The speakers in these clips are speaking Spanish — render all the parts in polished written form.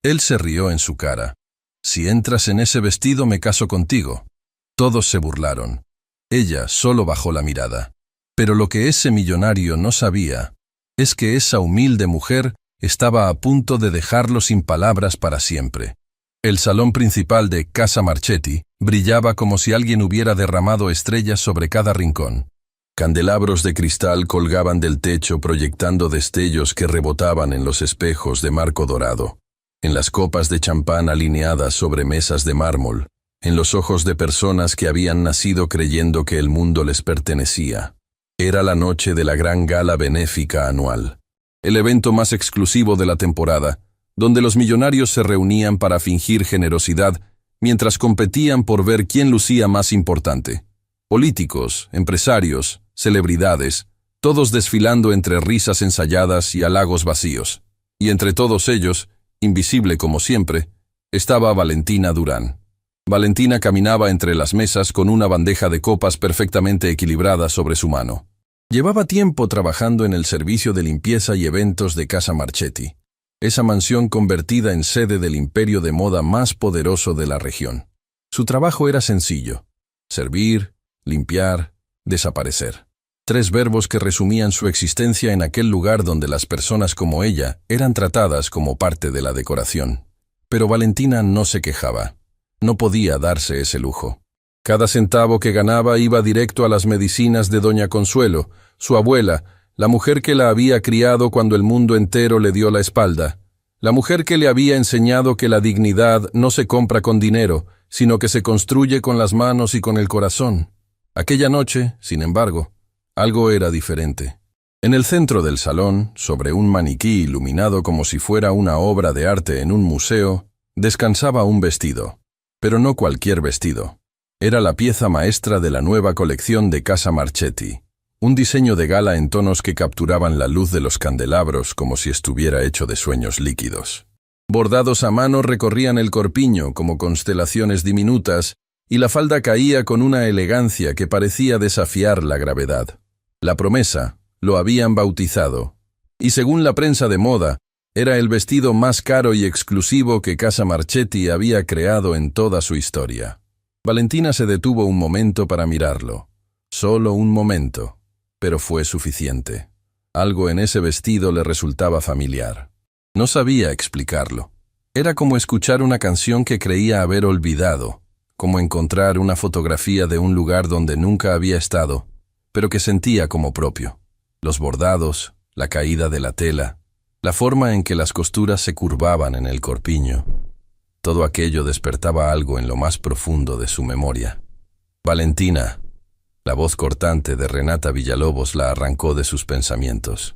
Él se rió en su cara. «Si entras en ese vestido me caso contigo». Todos se burlaron. Ella solo bajó la mirada. Pero lo que ese millonario no sabía es que esa humilde mujer estaba a punto de dejarlo sin palabras para siempre. El salón principal de Casa Marchetti brillaba como si alguien hubiera derramado estrellas sobre cada rincón. Candelabros de cristal colgaban del techo proyectando destellos que rebotaban en los espejos de marco dorado, en las copas de champán alineadas sobre mesas de mármol, en los ojos de personas que habían nacido creyendo que el mundo les pertenecía. Era la noche de la gran gala benéfica anual, el evento más exclusivo de la temporada, donde los millonarios se reunían para fingir generosidad mientras competían por ver quién lucía más importante. Políticos, empresarios, celebridades, todos desfilando entre risas ensayadas y halagos vacíos. Y entre todos ellos, invisible como siempre, estaba Valentina Durán. Valentina caminaba entre las mesas con una bandeja de copas perfectamente equilibrada sobre su mano. Llevaba tiempo trabajando en el servicio de limpieza y eventos de Casa Marchetti, esa mansión convertida en sede del imperio de moda más poderoso de la región. Su trabajo era sencillo: servir, limpiar, desaparecer. 3 verbos que resumían su existencia en aquel lugar donde las personas como ella eran tratadas como parte de la decoración. Pero Valentina no se quejaba. No podía darse ese lujo. Cada centavo que ganaba iba directo a las medicinas de Doña Consuelo, su abuela, la mujer que la había criado cuando el mundo entero le dio la espalda, la mujer que le había enseñado que la dignidad no se compra con dinero, sino que se construye con las manos y con el corazón. Aquella noche, sin embargo, algo era diferente. En el centro del salón, sobre un maniquí iluminado como si fuera una obra de arte en un museo, descansaba un vestido. Pero no cualquier vestido. Era la pieza maestra de la nueva colección de Casa Marchetti. Un diseño de gala en tonos que capturaban la luz de los candelabros como si estuviera hecho de sueños líquidos. Bordados a mano recorrían el corpiño como constelaciones diminutas, y la falda caía con una elegancia que parecía desafiar la gravedad. La promesa lo habían bautizado, y según la prensa de moda, era el vestido más caro y exclusivo que Casa Marchetti había creado en toda su historia. Valentina se detuvo un momento para mirarlo. Solo un momento, pero fue suficiente. Algo en ese vestido le resultaba familiar. No sabía explicarlo. Era como escuchar una canción que creía haber olvidado, como encontrar una fotografía de un lugar donde nunca había estado, pero que sentía como propio. Los bordados, la caída de la tela, la forma en que las costuras se curvaban en el corpiño. Todo aquello despertaba algo en lo más profundo de su memoria. Valentina. La voz cortante de Renata Villalobos la arrancó de sus pensamientos.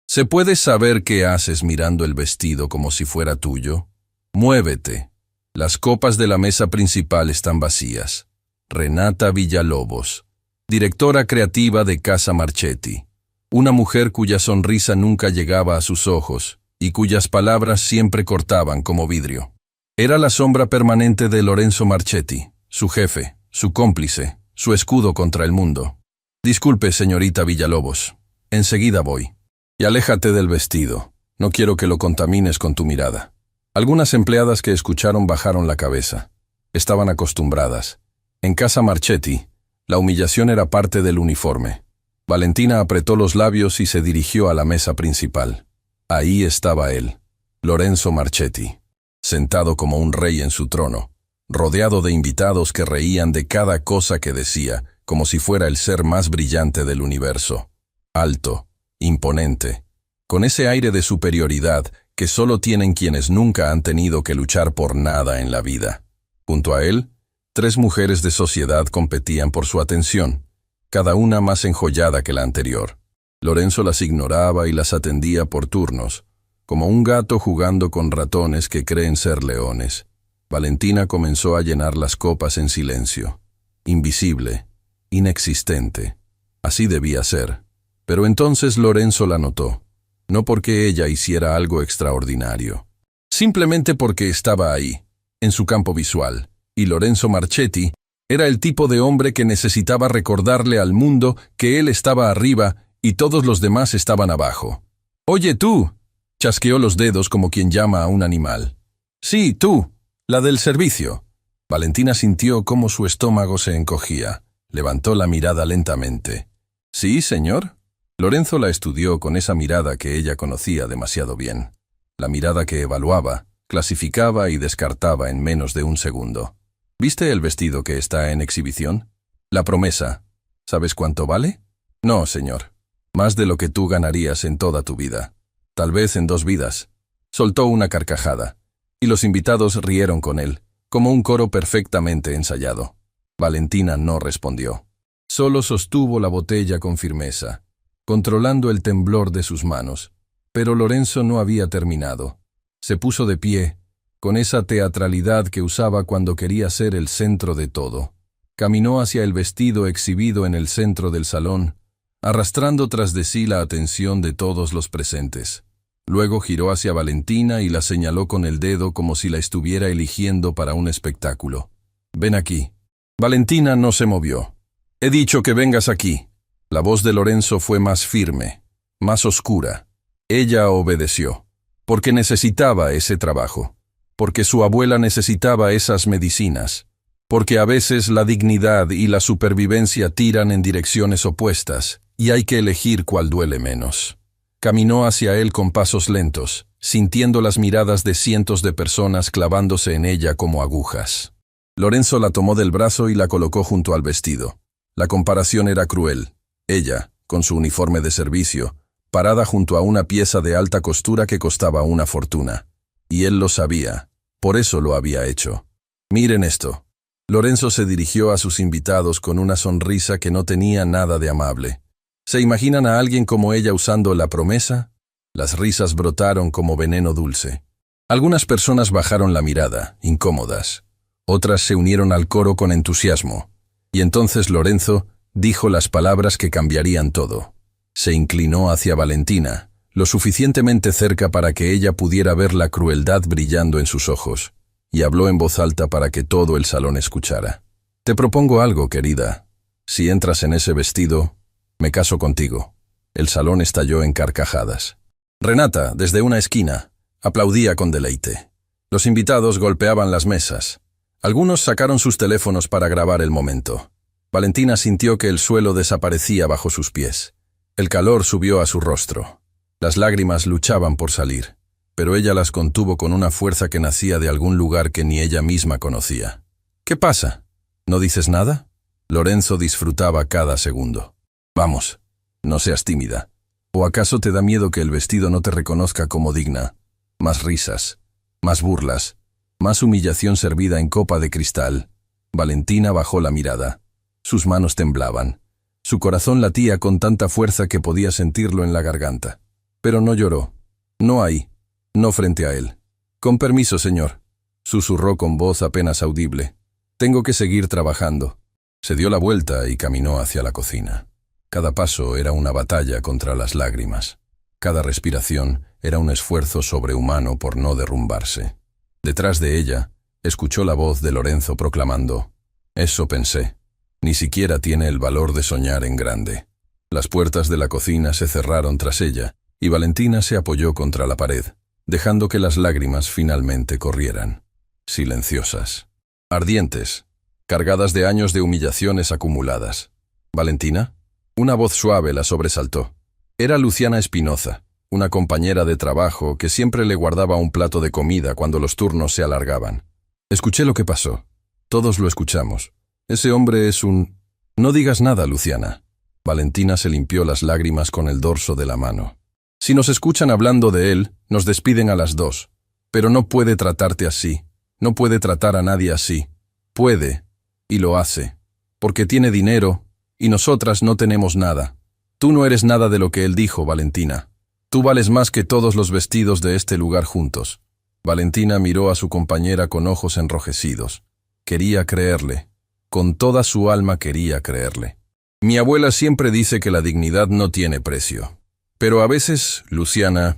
¿Se puede saber qué haces mirando el vestido como si fuera tuyo? Muévete. Las copas de la mesa principal están vacías. Renata Villalobos, directora creativa de Casa Marchetti. Una mujer cuya sonrisa nunca llegaba a sus ojos y cuyas palabras siempre cortaban como vidrio. Era la sombra permanente de Lorenzo Marchetti, su jefe, su cómplice, su escudo contra el mundo. Disculpe, señorita Villalobos. Enseguida voy. Y aléjate del vestido. No quiero que lo contamines con tu mirada. Algunas empleadas que escucharon bajaron la cabeza. Estaban acostumbradas. En Casa Marchetti, la humillación era parte del uniforme. Valentina apretó los labios y se dirigió a la mesa principal. Ahí estaba él, Lorenzo Marchetti, sentado como un rey en su trono, rodeado de invitados que reían de cada cosa que decía, como si fuera el ser más brillante del universo. Alto, imponente, con ese aire de superioridad que solo tienen quienes nunca han tenido que luchar por nada en la vida. Junto a él, 3 mujeres de sociedad competían por su atención, cada una más enjollada que la anterior. Lorenzo las ignoraba y las atendía por turnos, como un gato jugando con ratones que creen ser leones. Valentina comenzó a llenar las copas en silencio. Invisible, inexistente. Así debía ser. Pero entonces Lorenzo la notó, no porque ella hiciera algo extraordinario, simplemente porque estaba ahí, en su campo visual, y Lorenzo Marchetti era el tipo de hombre que necesitaba recordarle al mundo que él estaba arriba y todos los demás estaban abajo. «Oye tú», chasqueó los dedos como quien llama a un animal. Sí, tú, la del servicio. Valentina sintió cómo su estómago se encogía. Levantó la mirada lentamente. ¿Sí, señor? Lorenzo la estudió con esa mirada que ella conocía demasiado bien. La mirada que evaluaba, clasificaba y descartaba en menos de un segundo. ¿Viste el vestido que está en exhibición? La promesa. ¿Sabes cuánto vale? No, señor. Más de lo que tú ganarías en toda tu vida. Tal vez en 2 vidas. Soltó una carcajada, y los invitados rieron con él, como un coro perfectamente ensayado. Valentina no respondió. Solo sostuvo la botella con firmeza, controlando el temblor de sus manos. Pero Lorenzo no había terminado. Se puso de pie, con esa teatralidad que usaba cuando quería ser el centro de todo. Caminó hacia el vestido exhibido en el centro del salón, arrastrando tras de sí la atención de todos los presentes. Luego giró hacia Valentina y la señaló con el dedo como si la estuviera eligiendo para un espectáculo. «Ven aquí». Valentina no se movió. «He dicho que vengas aquí». La voz de Lorenzo fue más firme, más oscura. Ella obedeció, porque necesitaba ese trabajo, porque su abuela necesitaba esas medicinas, porque a veces la dignidad y la supervivencia tiran en direcciones opuestas, y hay que elegir cuál duele menos. Caminó hacia él con pasos lentos, sintiendo las miradas de cientos de personas clavándose en ella como agujas. Lorenzo la tomó del brazo y la colocó junto al vestido. La comparación era cruel. Ella, con su uniforme de servicio, parada junto a una pieza de alta costura que costaba una fortuna. Y él lo sabía, por eso lo había hecho. «Miren esto». Lorenzo se dirigió a sus invitados con una sonrisa que no tenía nada de amable. ¿Se imaginan a alguien como ella usando la promesa? Las risas brotaron como veneno dulce. Algunas personas bajaron la mirada, incómodas. Otras se unieron al coro con entusiasmo. Y entonces Lorenzo dijo las palabras que cambiarían todo. Se inclinó hacia Valentina, lo suficientemente cerca para que ella pudiera ver la crueldad brillando en sus ojos, y habló en voz alta para que todo el salón escuchara. «Te propongo algo, querida. Si entras en ese vestido, me caso contigo». El salón estalló en carcajadas. Renata, desde una esquina, aplaudía con deleite. Los invitados golpeaban las mesas. Algunos sacaron sus teléfonos para grabar el momento. Valentina sintió que el suelo desaparecía bajo sus pies. El calor subió a su rostro. Las lágrimas luchaban por salir, pero ella las contuvo con una fuerza que nacía de algún lugar que ni ella misma conocía. «¿Qué pasa? ¿No dices nada?» Lorenzo disfrutaba cada segundo. «Vamos, no seas tímida. ¿O acaso te da miedo que el vestido no te reconozca como digna? Más risas, más burlas, más humillación servida en copa de cristal». Valentina bajó la mirada. Sus manos temblaban. Su corazón latía con tanta fuerza que podía sentirlo en la garganta. Pero no lloró. No ahí. No frente a él. «Con permiso, señor», susurró con voz apenas audible. «Tengo que seguir trabajando». Se dio la vuelta y caminó hacia la cocina. Cada paso era una batalla contra las lágrimas. Cada respiración era un esfuerzo sobrehumano por no derrumbarse. Detrás de ella, escuchó la voz de Lorenzo proclamando: «Eso pensé. Ni siquiera tiene el valor de soñar en grande». Las puertas de la cocina se cerraron tras ella, y Valentina se apoyó contra la pared, dejando que las lágrimas finalmente corrieran. Silenciosas, ardientes, cargadas de años de humillaciones acumuladas. «¿Valentina?» Una voz suave la sobresaltó. Era Luciana Espinoza, una compañera de trabajo que siempre le guardaba un plato de comida cuando los turnos se alargaban. «Escuché lo que pasó. Todos lo escuchamos. Ese hombre es un...» «No digas nada, Luciana». Valentina se limpió las lágrimas con el dorso de la mano. «Si nos escuchan hablando de él, nos despiden a las 2. Pero no puede tratarte así. No puede tratar a nadie así. Puede, y lo hace. Porque tiene dinero, y nosotras no tenemos nada. Tú no eres nada de lo que él dijo, Valentina. Tú vales más que todos los vestidos de este lugar juntos». Valentina miró a su compañera con ojos enrojecidos. Quería creerle. Con toda su alma quería creerle. «Mi abuela siempre dice que la dignidad no tiene precio. Pero a veces, Luciana,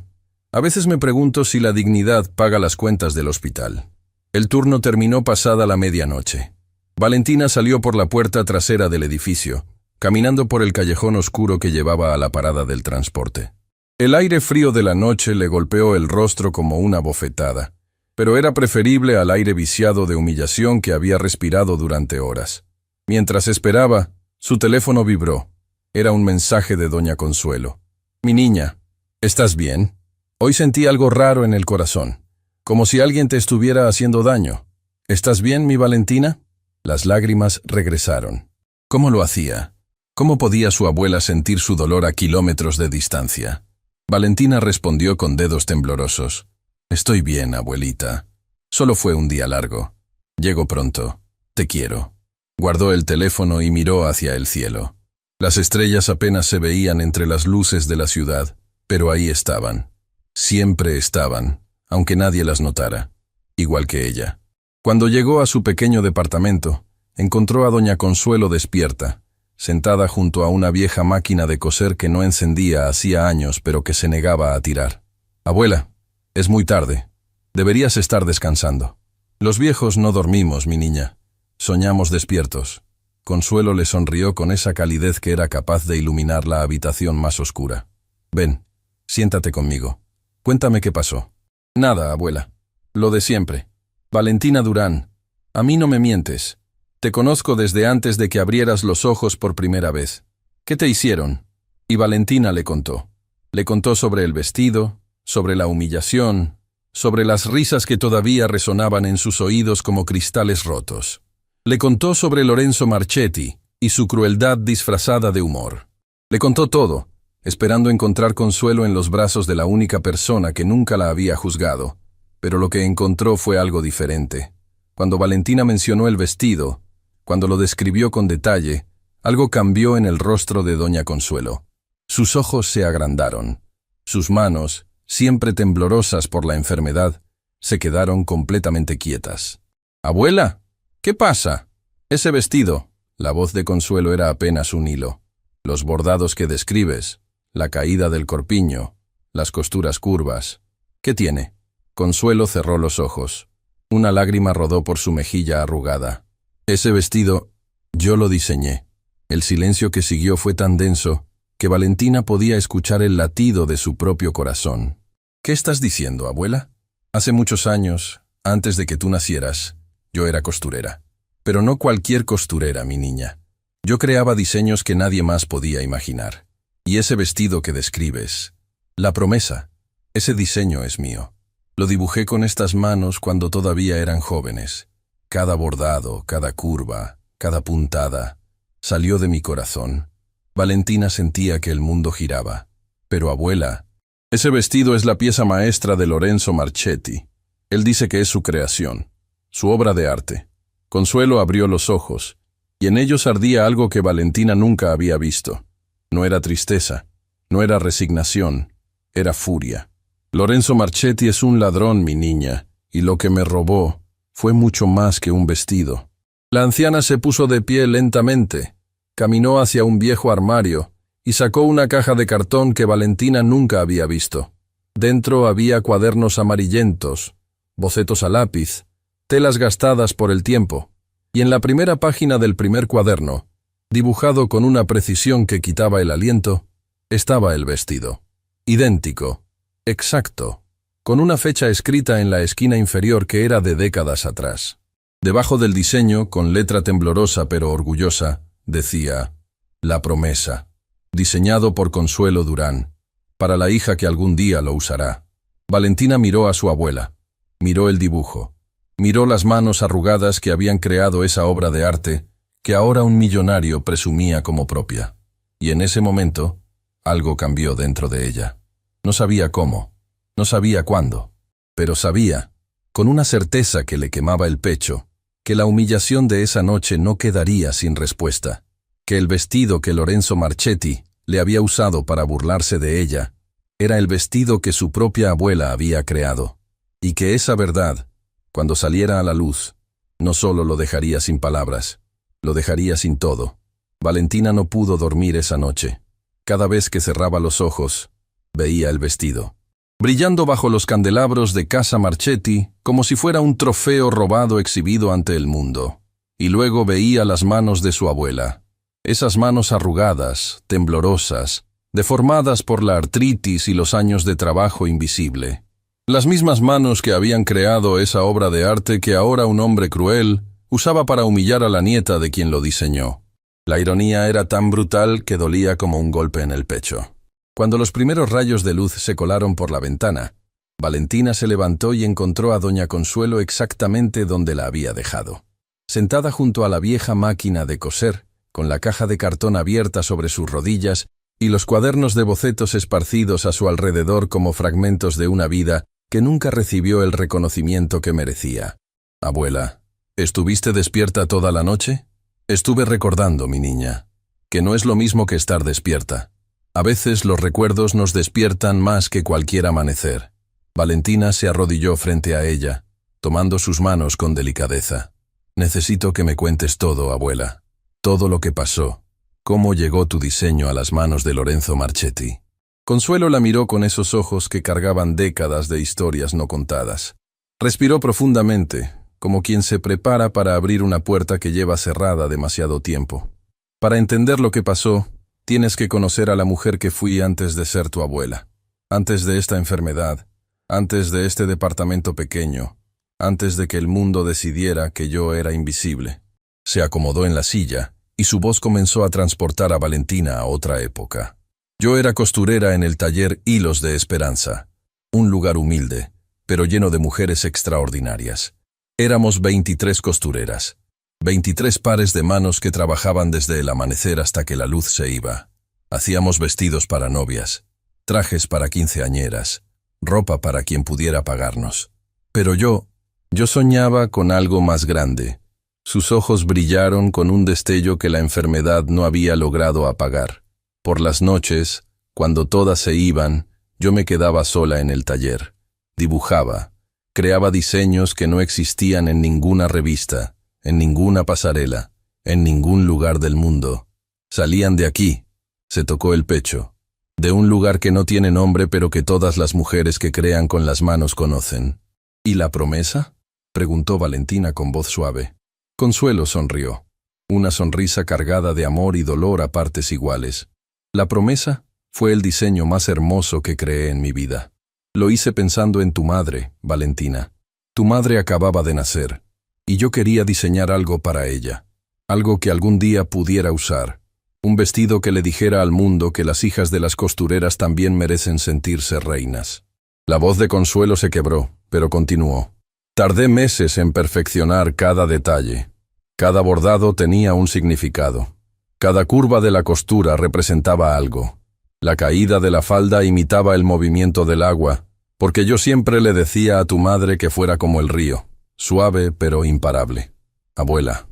a veces me pregunto si la dignidad paga las cuentas del hospital». El turno terminó pasada la medianoche. Valentina salió por la puerta trasera del edificio, caminando por el callejón oscuro que llevaba a la parada del transporte. El aire frío de la noche le golpeó el rostro como una bofetada, pero era preferible al aire viciado de humillación que había respirado durante horas. Mientras esperaba, su teléfono vibró. Era un mensaje de doña Consuelo. «Mi niña, ¿estás bien? Hoy sentí algo raro en el corazón, como si alguien te estuviera haciendo daño. ¿Estás bien, mi Valentina?» Las lágrimas regresaron. ¿Cómo lo hacía? ¿Cómo podía su abuela sentir su dolor a kilómetros de distancia? Valentina respondió con dedos temblorosos. «Estoy bien, abuelita. Solo fue un día largo. Llego pronto. Te quiero». Guardó el teléfono y miró hacia el cielo. Las estrellas apenas se veían entre las luces de la ciudad, pero ahí estaban. Siempre estaban, aunque nadie las notara, igual que ella. Cuando llegó a su pequeño departamento, encontró a doña Consuelo despierta, sentada junto a una vieja máquina de coser que no encendía hacía años, pero que se negaba a tirar. «Abuela, es muy tarde. Deberías estar descansando». «Los viejos no dormimos, mi niña. Soñamos despiertos». Consuelo le sonrió con esa calidez que era capaz de iluminar la habitación más oscura. «Ven, siéntate conmigo. Cuéntame qué pasó». «Nada, abuela. Lo de siempre. Valentina Durán, a mí no me mientes. Te conozco desde antes de que abrieras los ojos por primera vez. ¿Qué te hicieron?». Y Valentina le contó. Le contó sobre el vestido, sobre la humillación, sobre las risas que todavía resonaban en sus oídos como cristales rotos. Le contó sobre Lorenzo Marchetti y su crueldad disfrazada de humor. Le contó todo, esperando encontrar consuelo en los brazos de la única persona que nunca la había juzgado. Pero lo que encontró fue algo diferente. Cuando Valentina mencionó el vestido, cuando lo describió con detalle, algo cambió en el rostro de doña Consuelo. Sus ojos se agrandaron. Sus manos, siempre temblorosas por la enfermedad, se quedaron completamente quietas. «Abuela, ¿qué pasa?». «Ese vestido». La voz de Consuelo era apenas un hilo. «Los bordados que describes, la caída del corpiño, las costuras curvas. ¿Qué tiene?». Consuelo cerró los ojos. Una lágrima rodó por su mejilla arrugada. «Ese vestido, yo lo diseñé». El silencio que siguió fue tan denso que Valentina podía escuchar el latido de su propio corazón. «¿Qué estás diciendo, abuela?». «Hace muchos años, antes de que tú nacieras, yo era costurera. Pero no cualquier costurera, mi niña. Yo creaba diseños que nadie más podía imaginar. Y ese vestido que describes, la promesa, ese diseño es mío. Lo dibujé con estas manos cuando todavía eran jóvenes. Cada bordado, cada curva, cada puntada, salió de mi corazón». Valentina sentía que el mundo giraba. «Pero abuela, ese vestido es la pieza maestra de Lorenzo Marchetti. Él dice que es su creación, su obra de arte». Consuelo abrió los ojos, y en ellos ardía algo que Valentina nunca había visto. No era tristeza, no era resignación, era furia. «Lorenzo Marchetti es un ladrón, mi niña, y lo que me robó fue mucho más que un vestido». La anciana se puso de pie lentamente, caminó hacia un viejo armario y sacó una caja de cartón que Valentina nunca había visto. Dentro había cuadernos amarillentos, bocetos a lápiz, telas gastadas por el tiempo, y en la primera página del primer cuaderno, dibujado con una precisión que quitaba el aliento, estaba el vestido. Idéntico, exacto, con una fecha escrita en la esquina inferior que era de décadas atrás. Debajo del diseño, con letra temblorosa pero orgullosa, decía: «La promesa, diseñado por Consuelo Durán, para la hija que algún día lo usará». Valentina miró a su abuela, miró el dibujo, miró las manos arrugadas que habían creado esa obra de arte que ahora un millonario presumía como propia. Y en ese momento, algo cambió dentro de ella. No sabía cómo, no sabía cuándo, pero sabía, con una certeza que le quemaba el pecho, que la humillación de esa noche no quedaría sin respuesta, que el vestido que Lorenzo Marchetti le había usado para burlarse de ella era el vestido que su propia abuela había creado, y que esa verdad, cuando saliera a la luz, no solo lo dejaría sin palabras, lo dejaría sin todo. Valentina no pudo dormir esa noche. Cada vez que cerraba los ojos, veía el vestido, brillando bajo los candelabros de Casa Marchetti como si fuera un trofeo robado exhibido ante el mundo. Y luego veía las manos de su abuela, esas manos arrugadas, temblorosas, deformadas por la artritis y los años de trabajo invisible. Las mismas manos que habían creado esa obra de arte que ahora un hombre cruel usaba para humillar a la nieta de quien lo diseñó. La ironía era tan brutal que dolía como un golpe en el pecho. Cuando los primeros rayos de luz se colaron por la ventana, Valentina se levantó y encontró a doña Consuelo exactamente donde la había dejado. Sentada junto a la vieja máquina de coser, con la caja de cartón abierta sobre sus rodillas y los cuadernos de bocetos esparcidos a su alrededor como fragmentos de una vida que nunca recibió el reconocimiento que merecía. «Abuela, ¿estuviste despierta toda la noche?» «Estuve recordando, mi niña, que no es lo mismo que estar despierta. A veces los recuerdos nos despiertan más que cualquier amanecer». Valentina se arrodilló frente a ella, tomando sus manos con delicadeza. «Necesito que me cuentes todo, abuela. Todo lo que pasó. Cómo llegó tu diseño a las manos de Lorenzo Marchetti». Consuelo la miró con esos ojos que cargaban décadas de historias no contadas. Respiró profundamente, como quien se prepara para abrir una puerta que lleva cerrada demasiado tiempo. «Para entender lo que pasó, tienes que conocer a la mujer que fui antes de ser tu abuela. Antes de esta enfermedad, antes de este departamento pequeño, antes de que el mundo decidiera que yo era invisible». Se acomodó en la silla y su voz comenzó a transportar a Valentina a otra época. «Yo era costurera en el taller Hilos de Esperanza, un lugar humilde, pero lleno de mujeres extraordinarias. Éramos 23 costureras, 23 pares de manos que trabajaban desde el amanecer hasta que la luz se iba. Hacíamos vestidos para novias, trajes para quinceañeras, ropa para quien pudiera pagarnos. Pero yo soñaba con algo más grande». Sus ojos brillaron con un destello que la enfermedad no había logrado apagar. Por las noches, cuando todas se iban, yo me quedaba sola en el taller. Dibujaba, creaba diseños que no existían en ninguna revista, en ninguna pasarela, en ningún lugar del mundo. Salían de aquí, se tocó el pecho, de un lugar que no tiene nombre pero que todas las mujeres que crean con las manos conocen. «¿Y la promesa?», preguntó Valentina con voz suave. Consuelo sonrió, una sonrisa cargada de amor y dolor a partes iguales. «La promesa fue el diseño más hermoso que creé en mi vida. Lo hice pensando en tu madre, Valentina. Tu madre acababa de nacer, y yo quería diseñar algo para ella, algo que algún día pudiera usar, un vestido que le dijera al mundo que las hijas de las costureras también merecen sentirse reinas». La voz de Consuelo se quebró, pero continuó. «Tardé meses en perfeccionar cada detalle. Cada bordado tenía un significado. Cada curva de la costura representaba algo. La caída de la falda imitaba el movimiento del agua, porque yo siempre le decía a tu madre que fuera como el río, suave pero imparable. Abuela,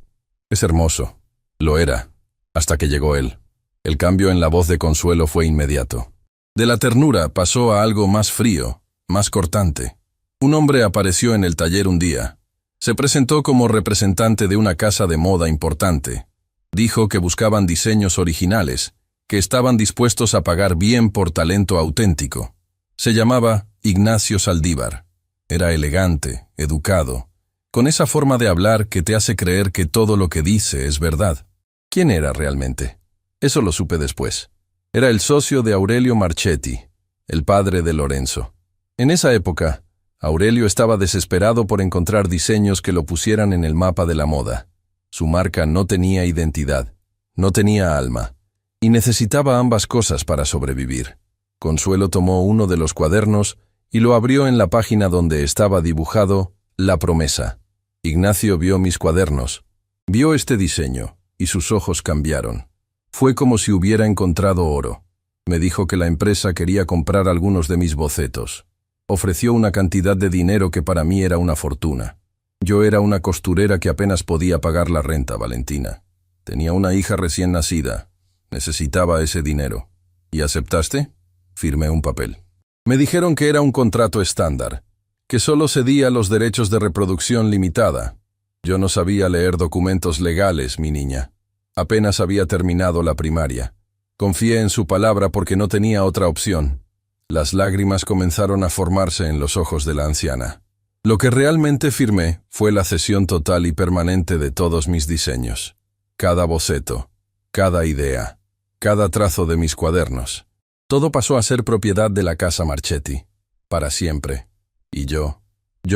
es hermoso». Lo era, hasta que llegó él. El cambio en la voz de Consuelo fue inmediato. De la ternura pasó a algo más frío, más cortante. Un hombre apareció en el taller un día. Se presentó como representante de una casa de moda importante. Dijo que buscaban diseños originales, que estaban dispuestos a pagar bien por talento auténtico. Se llamaba Ignacio Saldívar. Era elegante, educado, con esa forma de hablar que te hace creer que todo lo que dice es verdad. ¿Quién era realmente? Eso lo supe después. Era el socio de Aurelio Marchetti, el padre de Lorenzo. En esa época, Aurelio estaba desesperado por encontrar diseños que lo pusieran en el mapa de la moda. Su marca no tenía identidad, no tenía alma, y necesitaba ambas cosas para sobrevivir. Consuelo tomó uno de los cuadernos y lo abrió en la página donde estaba dibujado La promesa. Ignacio vio mis cuadernos, vio este diseño, y sus ojos cambiaron. Fue como si hubiera encontrado oro. Me dijo que la empresa quería comprar algunos de mis bocetos. Ofreció una cantidad de dinero que para mí era una fortuna. Yo era una costurera que apenas podía pagar la renta, Valentina. Tenía una hija recién nacida. Necesitaba ese dinero. ¿Y aceptaste? Firmé un papel. Me dijeron que era un contrato estándar, que solo cedía los derechos de reproducción limitada. Yo no sabía leer documentos legales, mi niña. Apenas había terminado la primaria. Confié en su palabra porque no tenía otra opción. Las lágrimas comenzaron a formarse en los ojos de la anciana. Lo que realmente firmé fue la cesión total y permanente de todos mis diseños. Cada boceto, cada idea, cada trazo de mis cuadernos. Todo pasó a ser propiedad de la casa Marchetti, para siempre. Y yo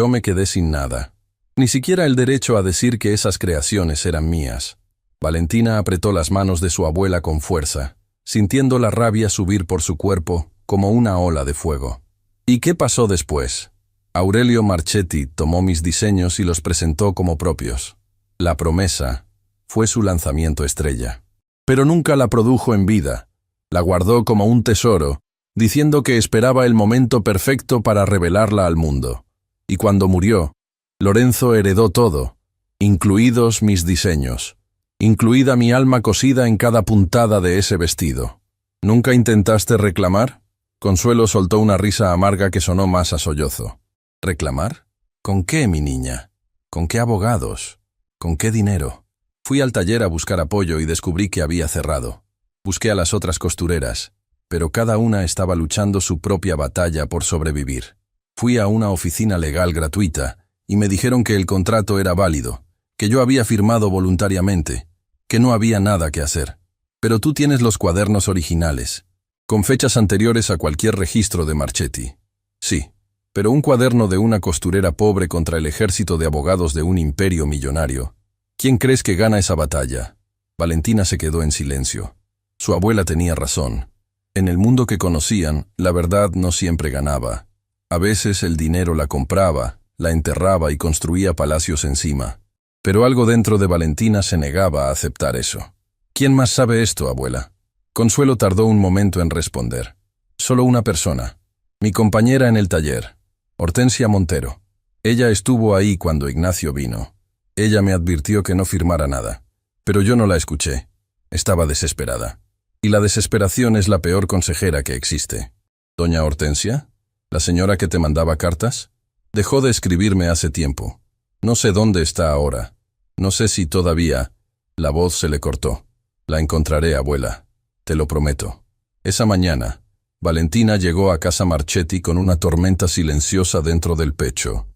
me quedé sin nada. Ni siquiera el derecho a decir que esas creaciones eran mías. Valentina apretó las manos de su abuela con fuerza, sintiendo la rabia subir por su cuerpo como una ola de fuego. ¿Y qué pasó después? Aurelio Marchetti tomó mis diseños y los presentó como propios. La Promesa fue su lanzamiento estrella. Pero nunca la produjo en vida. La guardó como un tesoro, diciendo que esperaba el momento perfecto para revelarla al mundo. Y cuando murió, Lorenzo heredó todo, incluidos mis diseños, incluida mi alma cosida en cada puntada de ese vestido. ¿Nunca intentaste reclamar? Consuelo soltó una risa amarga que sonó más a sollozo. ¿Reclamar? ¿Con qué, mi niña? ¿Con qué abogados? ¿Con qué dinero? Fui al taller a buscar apoyo y descubrí que había cerrado. Busqué a las otras costureras, pero cada una estaba luchando su propia batalla por sobrevivir. Fui a una oficina legal gratuita y me dijeron que el contrato era válido, que yo había firmado voluntariamente, que no había nada que hacer. Pero tú tienes los cuadernos originales, con fechas anteriores a cualquier registro de Marchetti. Sí, pero un cuaderno de una costurera pobre contra el ejército de abogados de un imperio millonario. ¿Quién crees que gana esa batalla? Valentina se quedó en silencio. Su abuela tenía razón. En el mundo que conocían, la verdad no siempre ganaba. A veces el dinero la compraba, la enterraba y construía palacios encima. Pero algo dentro de Valentina se negaba a aceptar eso. ¿Quién más sabe esto, abuela? Consuelo tardó un momento en responder. Solo una persona. Mi compañera en el taller, Hortensia Montero. Ella estuvo ahí cuando Ignacio vino. Ella me advirtió que no firmara nada. Pero yo no la escuché. Estaba desesperada. Y la desesperación es la peor consejera que existe. ¿Doña Hortensia? ¿La señora que te mandaba cartas? Dejó de escribirme hace tiempo. No sé dónde está ahora. No sé si todavía. La voz se le cortó. La encontraré, abuela. Te lo prometo. Esa mañana, Valentina llegó a casa Marchetti con una tormenta silenciosa dentro del pecho.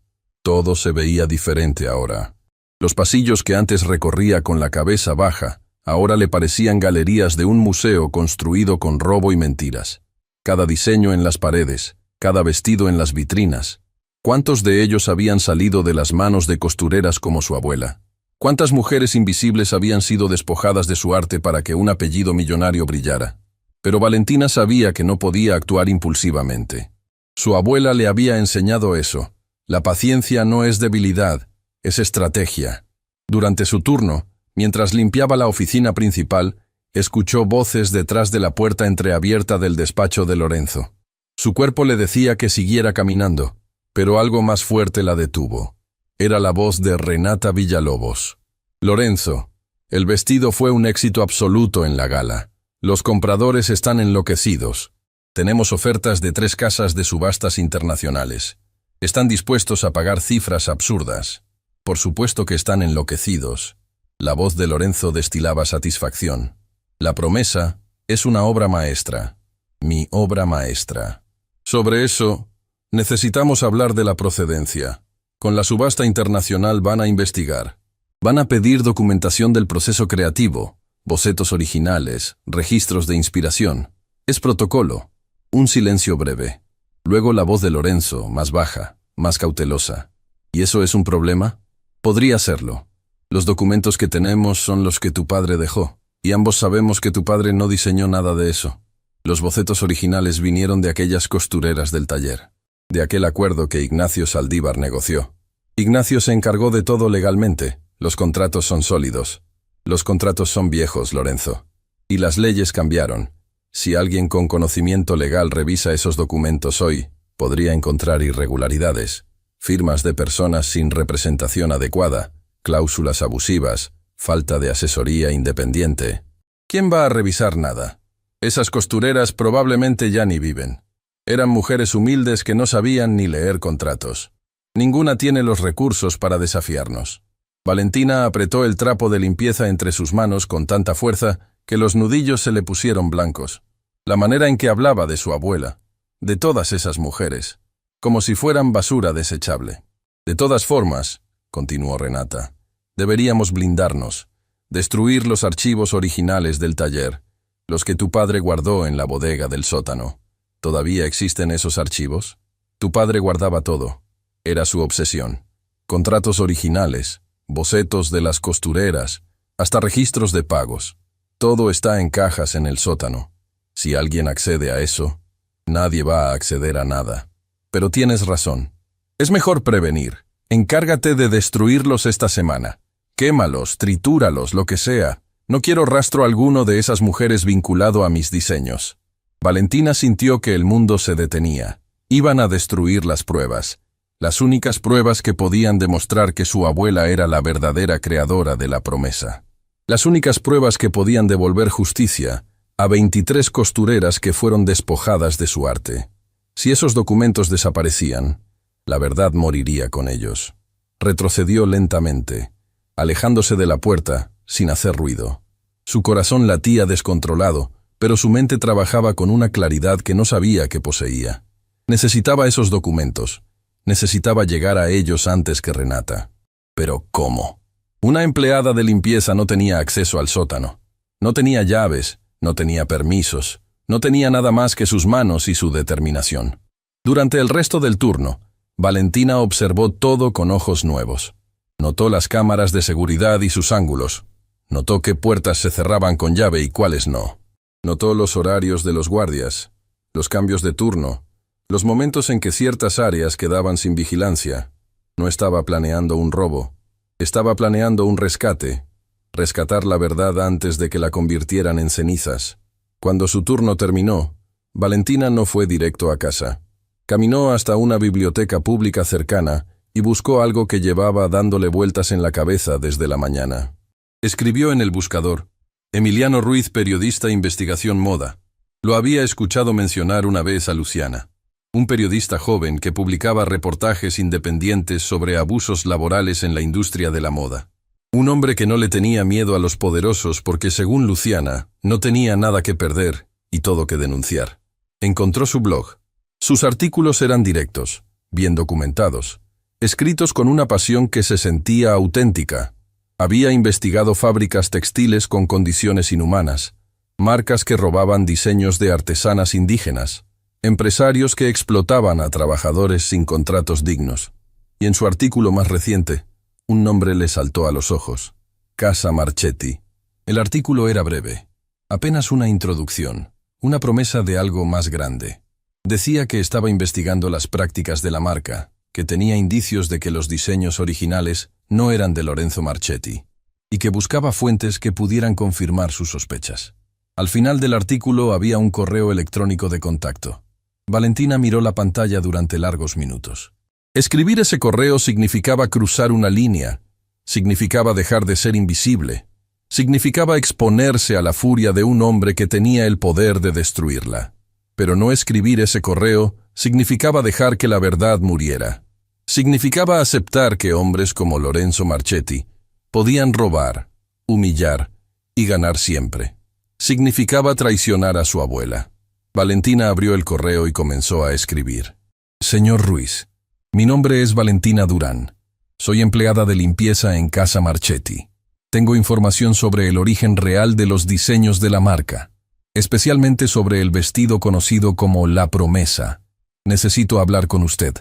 Todo se veía diferente ahora. Los pasillos que antes recorría con la cabeza baja, ahora le parecían galerías de un museo construido con robo y mentiras. Cada diseño en las paredes, cada vestido en las vitrinas. ¿Cuántos de ellos habían salido de las manos de costureras como su abuela? ¿Cuántas mujeres invisibles habían sido despojadas de su arte para que un apellido millonario brillara? Pero Valentina sabía que no podía actuar impulsivamente. Su abuela le había enseñado eso. La paciencia no es debilidad, es estrategia. Durante su turno, mientras limpiaba la oficina principal, escuchó voces detrás de la puerta entreabierta del despacho de Lorenzo. Su cuerpo le decía que siguiera caminando, pero algo más fuerte la detuvo. Era la voz de Renata Villalobos. Lorenzo, el vestido fue un éxito absoluto en la gala. Los compradores están enloquecidos. Tenemos ofertas de 3 casas de subastas internacionales. Están dispuestos a pagar cifras absurdas. Por supuesto que están enloquecidos. La voz de Lorenzo destilaba satisfacción. La Promesa es una obra maestra. Mi obra maestra. Sobre eso, necesitamos hablar de la procedencia. Con la subasta internacional van a investigar. Van a pedir documentación del proceso creativo, bocetos originales, registros de inspiración. Es protocolo. Un silencio breve. Luego la voz de Lorenzo, más baja, más cautelosa. ¿Y eso es un problema? Podría serlo. Los documentos que tenemos son los que tu padre dejó, y ambos sabemos que tu padre no diseñó nada de eso. Los bocetos originales vinieron de aquellas costureras del taller, de aquel acuerdo que Ignacio Saldívar negoció. Ignacio se encargó de todo legalmente. Los contratos son sólidos. Los contratos son viejos, Lorenzo. Y las leyes cambiaron. Si alguien con conocimiento legal revisa esos documentos hoy, podría encontrar irregularidades, firmas de personas sin representación adecuada, cláusulas abusivas, falta de asesoría independiente. ¿Quién va a revisar nada? Esas costureras probablemente ya ni viven. Eran mujeres humildes que no sabían ni leer contratos. Ninguna tiene los recursos para desafiarnos. Valentina apretó el trapo de limpieza entre sus manos con tanta fuerza que los nudillos se le pusieron blancos. La manera en que hablaba de su abuela, de todas esas mujeres, como si fueran basura desechable. De todas formas, continuó Renata, deberíamos blindarnos, destruir los archivos originales del taller, los que tu padre guardó en la bodega del sótano. ¿Todavía existen esos archivos? Tu padre guardaba todo. Era su obsesión. Contratos originales, bocetos de las costureras, hasta registros de pagos. Todo está en cajas en el sótano. Si alguien accede a eso, nadie va a acceder a nada. Pero tienes razón. Es mejor prevenir. Encárgate de destruirlos esta semana. Quémalos, tritúralos, lo que sea. No quiero rastro alguno de esas mujeres vinculado a mis diseños. Valentina sintió que el mundo se detenía. Iban a destruir las pruebas. Las únicas pruebas que podían demostrar que su abuela era la verdadera creadora de la promesa. Las únicas pruebas que podían devolver justicia a 23 costureras que fueron despojadas de su arte. Si esos documentos desaparecían, la verdad moriría con ellos. Retrocedió lentamente, alejándose de la puerta, sin hacer ruido. Su corazón latía descontrolado, pero su mente trabajaba con una claridad que no sabía que poseía. Necesitaba esos documentos. Necesitaba llegar a ellos antes que Renata. Pero ¿cómo? Una empleada de limpieza no tenía acceso al sótano. No tenía llaves, no tenía permisos, no tenía nada más que sus manos y su determinación. Durante el resto del turno, Valentina observó todo con ojos nuevos. Notó las cámaras de seguridad y sus ángulos. Notó qué puertas se cerraban con llave y cuáles no. Notó los horarios de los guardias, los cambios de turno, los momentos en que ciertas áreas quedaban sin vigilancia. No estaba planeando un robo. Estaba planeando un rescate. Rescatar la verdad antes de que la convirtieran en cenizas. Cuando su turno terminó, Valentina no fue directo a casa. Caminó hasta una biblioteca pública cercana y buscó algo que llevaba dándole vueltas en la cabeza desde la mañana. Escribió en el buscador: Emiliano Ruiz, periodista, investigación moda. Lo había escuchado mencionar una vez a Luciana, un periodista joven que publicaba reportajes independientes sobre abusos laborales en la industria de la moda. Un hombre que no le tenía miedo a los poderosos porque, según Luciana, no tenía nada que perder y todo que denunciar. Encontró su blog. Sus artículos eran directos, bien documentados, escritos con una pasión que se sentía auténtica. Había investigado fábricas textiles con condiciones inhumanas, marcas que robaban diseños de artesanas indígenas, empresarios que explotaban a trabajadores sin contratos dignos. Y en su artículo más reciente, un nombre le saltó a los ojos: Casa Marchetti. El artículo era breve, apenas una introducción, una promesa de algo más grande. Decía que estaba investigando las prácticas de la marca, que tenía indicios de que los diseños originales no eran de Lorenzo Marchetti, y que buscaba fuentes que pudieran confirmar sus sospechas. Al final del artículo había un correo electrónico de contacto. Valentina miró la pantalla durante largos minutos. Escribir ese correo significaba cruzar una línea, significaba dejar de ser invisible, significaba exponerse a la furia de un hombre que tenía el poder de destruirla. Pero no escribir ese correo significaba dejar que la verdad muriera. Significaba aceptar que hombres como Lorenzo Marchetti podían robar, humillar y ganar siempre. Significaba traicionar a su abuela. Valentina abrió el correo y comenzó a escribir. Señor Ruiz, mi nombre es Valentina Durán. Soy empleada de limpieza en Casa Marchetti. Tengo información sobre el origen real de los diseños de la marca, especialmente sobre el vestido conocido como La Promesa. Necesito hablar con usted,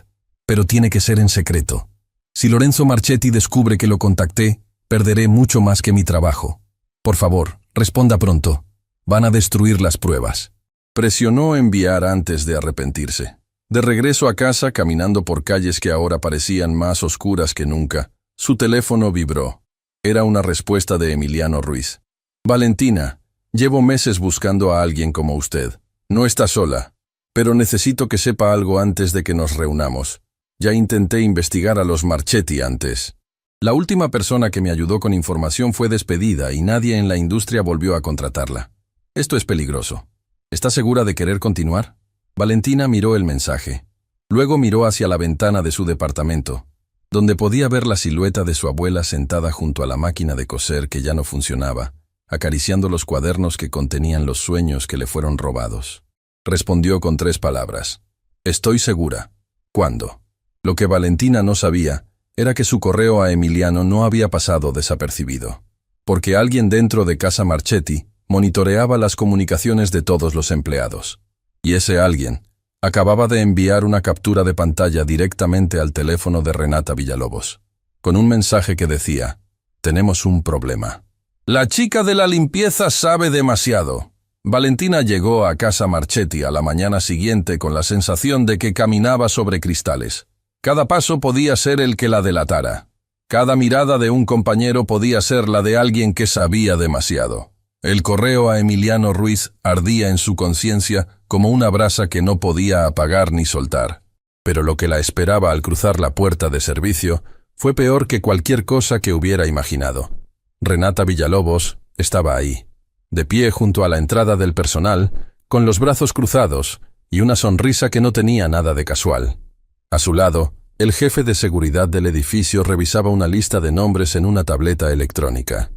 pero tiene que ser en secreto. Si Lorenzo Marchetti descubre que lo contacté, perderé mucho más que mi trabajo. Por favor, responda pronto. Van a destruir las pruebas. Presionó enviar antes de arrepentirse. De regreso a casa, caminando por calles que ahora parecían más oscuras que nunca, su teléfono vibró. Era una respuesta de Emiliano Ruiz. Valentina, llevo meses buscando a alguien como usted. No está sola, pero necesito que sepa algo antes de que nos reunamos. Ya intenté investigar a los Marchetti antes. La última persona que me ayudó con información fue despedida y nadie en la industria volvió a contratarla. Esto es peligroso. ¿Está segura de querer continuar? Valentina miró el mensaje. Luego miró hacia la ventana de su departamento, donde podía ver la silueta de su abuela sentada junto a la máquina de coser que ya no funcionaba, acariciando los cuadernos que contenían los sueños que le fueron robados. Respondió con 3 palabras. Estoy segura. ¿Cuándo? Lo que Valentina no sabía era que su correo a Emiliano no había pasado desapercibido, porque alguien dentro de Casa Marchetti monitoreaba las comunicaciones de todos los empleados. Y ese alguien Acababa de enviar una captura de pantalla directamente al teléfono de Renata Villalobos, con un mensaje que decía: «Tenemos un problema. La chica de la limpieza sabe demasiado». Valentina llegó a casa Marchetti a la mañana siguiente con la sensación de que caminaba sobre cristales. Cada paso podía ser el que la delatara. Cada mirada de un compañero podía ser la de alguien que sabía demasiado. El correo a Emiliano Ruiz ardía en su conciencia como una brasa que no podía apagar ni soltar. Pero lo que la esperaba al cruzar la puerta de servicio fue peor que cualquier cosa que hubiera imaginado. Renata Villalobos estaba ahí, de pie junto a la entrada del personal, con los brazos cruzados y una sonrisa que no tenía nada de casual. A su lado, el jefe de seguridad del edificio revisaba una lista de nombres en una tableta electrónica.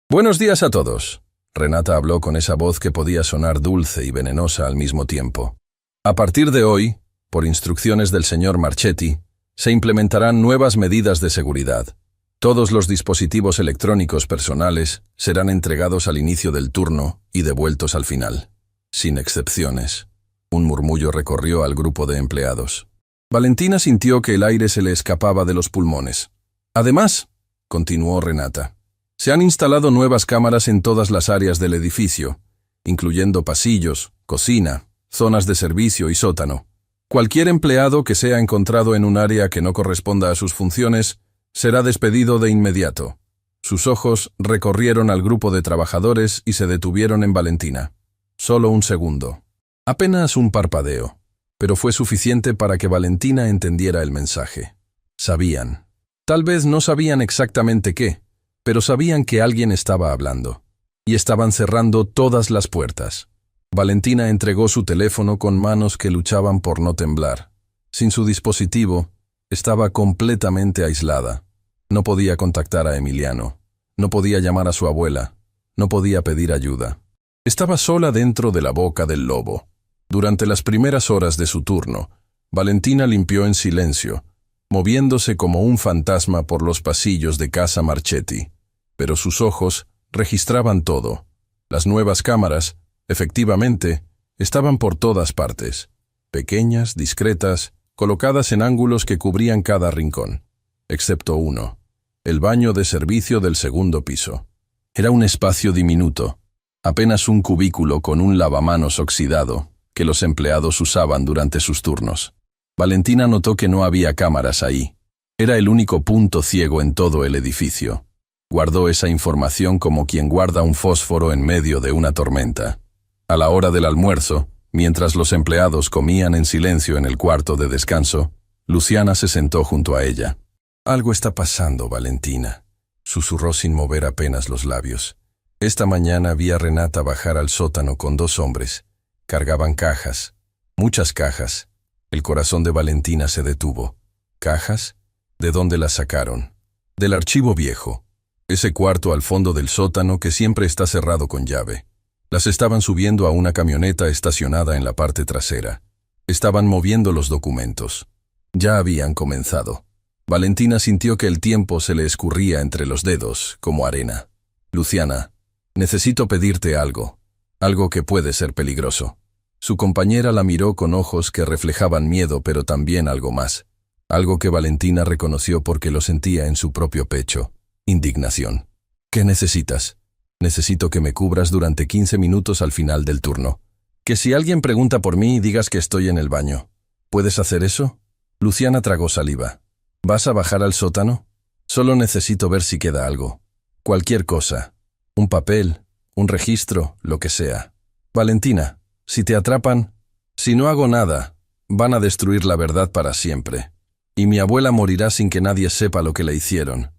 «Buenos días a todos», Renata habló con esa voz que podía sonar dulce y venenosa al mismo tiempo. «A partir de hoy, por instrucciones del señor Marchetti, se implementarán nuevas medidas de seguridad. Todos los dispositivos electrónicos personales serán entregados al inicio del turno y devueltos al final. Sin excepciones». Un murmullo recorrió al grupo de empleados. Valentina sintió que el aire se le escapaba de los pulmones. «Además», continuó Renata, «se han instalado nuevas cámaras en todas las áreas del edificio, incluyendo pasillos, cocina, zonas de servicio y sótano. Cualquier empleado que sea encontrado en un área que no corresponda a sus funciones será despedido de inmediato». Sus ojos recorrieron al grupo de trabajadores y se detuvieron en Valentina. Solo un segundo. Apenas un parpadeo. Pero fue suficiente para que Valentina entendiera el mensaje. Sabían. Tal vez no sabían exactamente qué, pero sabían que alguien estaba hablando. Y estaban cerrando todas las puertas. Valentina entregó su teléfono con manos que luchaban por no temblar. Sin su dispositivo, estaba completamente aislada. No podía contactar a Emiliano. No podía llamar a su abuela. No podía pedir ayuda. Estaba sola dentro de la boca del lobo. Durante las primeras horas de su turno, Valentina limpió en silencio, moviéndose como un fantasma por los pasillos de casa Marchetti. Pero sus ojos registraban todo. Las nuevas cámaras, efectivamente, estaban por todas partes. Pequeñas, discretas, colocadas en ángulos que cubrían cada rincón. Excepto uno, el baño de servicio del segundo piso. Era un espacio diminuto, apenas un cubículo con un lavamanos oxidado, que los empleados usaban durante sus turnos. Valentina notó que no había cámaras ahí. Era el único punto ciego en todo el edificio. Guardó esa información como quien guarda un fósforo en medio de una tormenta. A la hora del almuerzo, mientras los empleados comían en silencio en el cuarto de descanso, Luciana se sentó junto a ella. «Algo está pasando, Valentina», susurró sin mover apenas los labios. «Esta mañana vi a Renata bajar al sótano con 2 hombres. Cargaban cajas, muchas cajas». El corazón de Valentina se detuvo. ¿Cajas? ¿De dónde las sacaron? «Del archivo viejo. Ese cuarto al fondo del sótano que siempre está cerrado con llave. Las estaban subiendo a una camioneta estacionada en la parte trasera. Estaban moviendo los documentos. Ya habían comenzado». Valentina sintió que el tiempo se le escurría entre los dedos, como arena. «Luciana, necesito pedirte algo. Algo que puede ser peligroso». Su compañera la miró con ojos que reflejaban miedo, pero también algo más. Algo que Valentina reconoció porque lo sentía en su propio pecho. Indignación. «¿Qué necesitas?» «Necesito que me cubras durante 15 minutos al final del turno. Que si alguien pregunta por mí, digas que estoy en el baño. ¿Puedes hacer eso?» Luciana tragó saliva. «¿Vas a bajar al sótano?» «Solo necesito ver si queda algo. Cualquier cosa. Un papel, un registro, lo que sea. Valentina, si te atrapan, si no hago nada, van a destruir la verdad para siempre. Y mi abuela morirá sin que nadie sepa lo que le hicieron».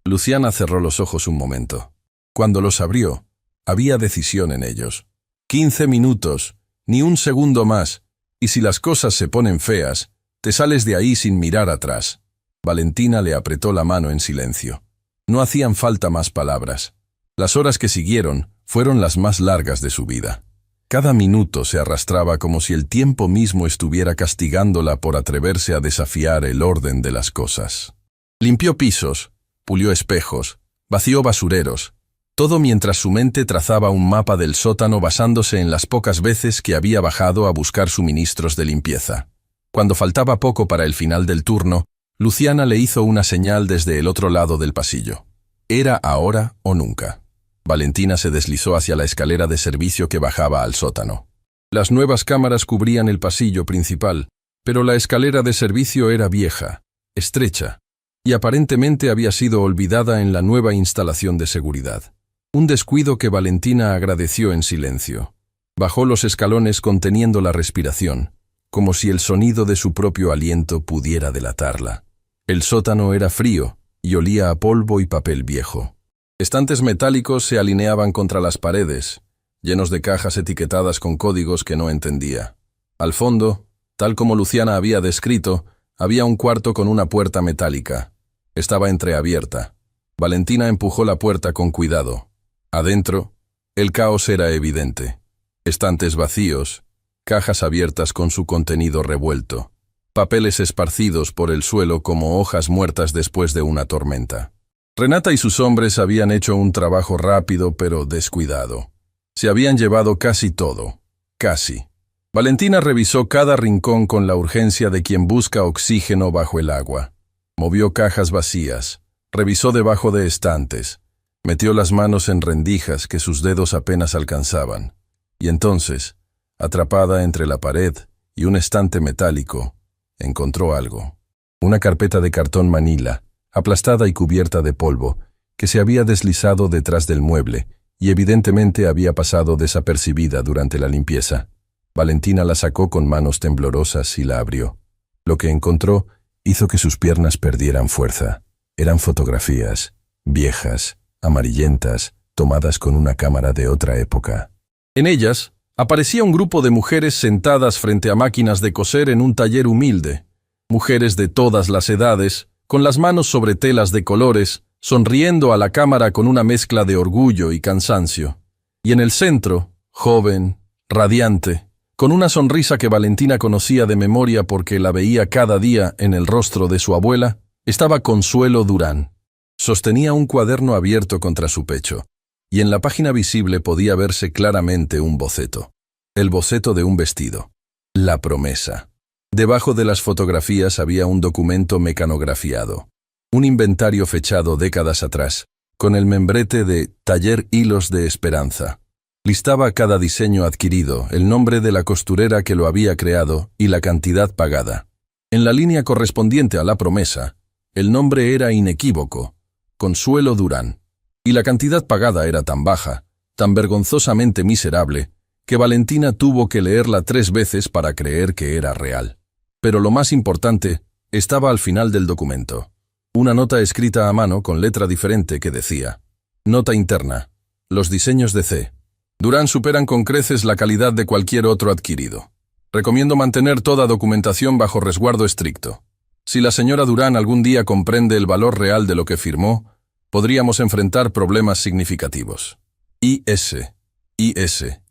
Luciana cerró los ojos un momento. Cuando los abrió, había decisión en ellos. 15 minutos, ni un segundo más, y si las cosas se ponen feas, te sales de ahí sin mirar atrás. Valentina le apretó la mano en silencio. No hacían falta más palabras. Las horas que siguieron fueron las más largas de su vida. Cada minuto se arrastraba como si el tiempo mismo estuviera castigándola por atreverse a desafiar el orden de las cosas. Limpió pisos, pulió espejos, vació basureros, Todo mientras su mente trazaba un mapa del sótano basándose en las pocas veces que había bajado a buscar suministros de limpieza. Cuando faltaba poco para el final del turno, Luciana le hizo una señal desde el otro lado del pasillo. Era ahora o nunca. Valentina se deslizó hacia la escalera de servicio que bajaba al sótano. Las nuevas cámaras cubrían el pasillo principal, pero la escalera de servicio era vieja, estrecha, y aparentemente había sido olvidada en la nueva instalación de seguridad. Un descuido que Valentina agradeció en silencio. Bajó los escalones conteniendo la respiración, como si el sonido de su propio aliento pudiera delatarla. El sótano era frío y olía a polvo y papel viejo. Estantes metálicos se alineaban contra las paredes, llenos de cajas etiquetadas con códigos que no entendía. Al fondo, tal como Luciana había descrito, había un cuarto con una puerta metálica. Estaba entreabierta. Valentina empujó la puerta con cuidado. Adentro, el caos era evidente. Estantes vacíos, cajas abiertas con su contenido revuelto, papeles esparcidos por el suelo como hojas muertas después de una tormenta. Renata y sus hombres habían hecho un trabajo rápido pero descuidado. Se habían llevado casi todo. Casi. Valentina revisó cada rincón con la urgencia de quien busca oxígeno bajo el agua. Movió cajas vacías, revisó debajo de estantes, metió las manos en rendijas que sus dedos apenas alcanzaban. Y entonces, atrapada entre la pared y un estante metálico, encontró algo. Una carpeta de cartón manila, aplastada y cubierta de polvo, que se había deslizado detrás del mueble y evidentemente había pasado desapercibida durante la limpieza. Valentina la sacó con manos temblorosas y la abrió. Lo que encontró hizo que sus piernas perdieran fuerza. Eran fotografías, viejas, amarillentas, tomadas con una cámara de otra época. En ellas, aparecía un grupo de mujeres sentadas frente a máquinas de coser en un taller humilde. Mujeres de todas las edades, con las manos sobre telas de colores, sonriendo a la cámara con una mezcla de orgullo y cansancio. Y en el centro, joven, radiante, con una sonrisa que Valentina conocía de memoria porque la veía cada día en el rostro de su abuela, estaba Consuelo Durán. Sostenía un cuaderno abierto contra su pecho, y en la página visible podía verse claramente un boceto. El boceto de un vestido. La promesa. Debajo de las fotografías había un documento mecanografiado. Un inventario fechado décadas atrás, con el membrete de Taller Hilos de Esperanza. Listaba cada diseño adquirido, el nombre de la costurera que lo había creado y la cantidad pagada. En la línea correspondiente a la promesa, el nombre era inequívoco. Consuelo Durán, y la cantidad pagada era tan baja, tan vergonzosamente miserable, que Valentina tuvo que leerla 3 veces para creer que era real. Pero lo más importante estaba al final del documento. Una nota escrita a mano con letra diferente que decía: Nota interna. Los diseños de C. Durán superan con creces la calidad de cualquier otro adquirido. Recomiendo mantener toda documentación bajo resguardo estricto. Si la señora Durán algún día comprende el valor real de lo que firmó, podríamos enfrentar problemas significativos. I.S.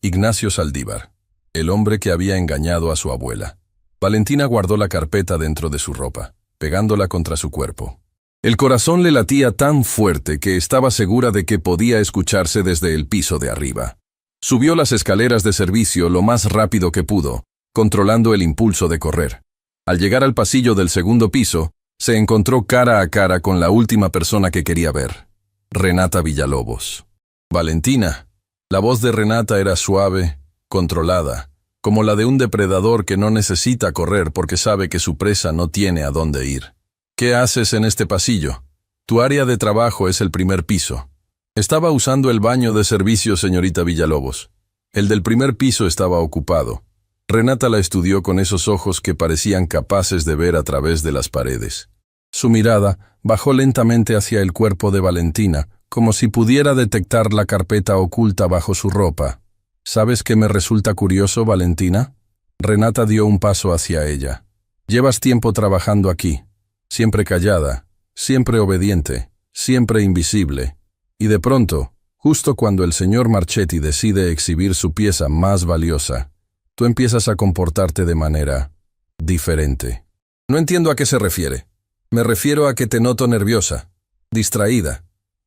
Ignacio Saldívar, el hombre que había engañado a su abuela. Valentina guardó la carpeta dentro de su ropa, pegándola contra su cuerpo. El corazón le latía tan fuerte que estaba segura de que podía escucharse desde el piso de arriba. Subió las escaleras de servicio lo más rápido que pudo, controlando el impulso de correr. Al llegar al pasillo del segundo piso, se encontró cara a cara con la última persona que quería ver, Renata Villalobos. Valentina. La voz de Renata era suave, controlada, como la de un depredador que no necesita correr porque sabe que su presa no tiene a dónde ir. ¿Qué haces en este pasillo? Tu área de trabajo es el primer piso. Estaba usando el baño de servicio, señorita Villalobos. El del primer piso estaba ocupado. Renata la estudió con esos ojos que parecían capaces de ver a través de las paredes. Su mirada bajó lentamente hacia el cuerpo de Valentina, como si pudiera detectar la carpeta oculta bajo su ropa. ¿Sabes qué me resulta curioso, Valentina? Renata dio un paso hacia ella. Llevas tiempo trabajando aquí, siempre callada, siempre obediente, siempre invisible. Y de pronto, justo cuando el señor Marchetti decide exhibir su pieza más valiosa, tú empiezas a comportarte de manera diferente. No entiendo a qué se refiere. Me refiero a que te noto nerviosa, distraída,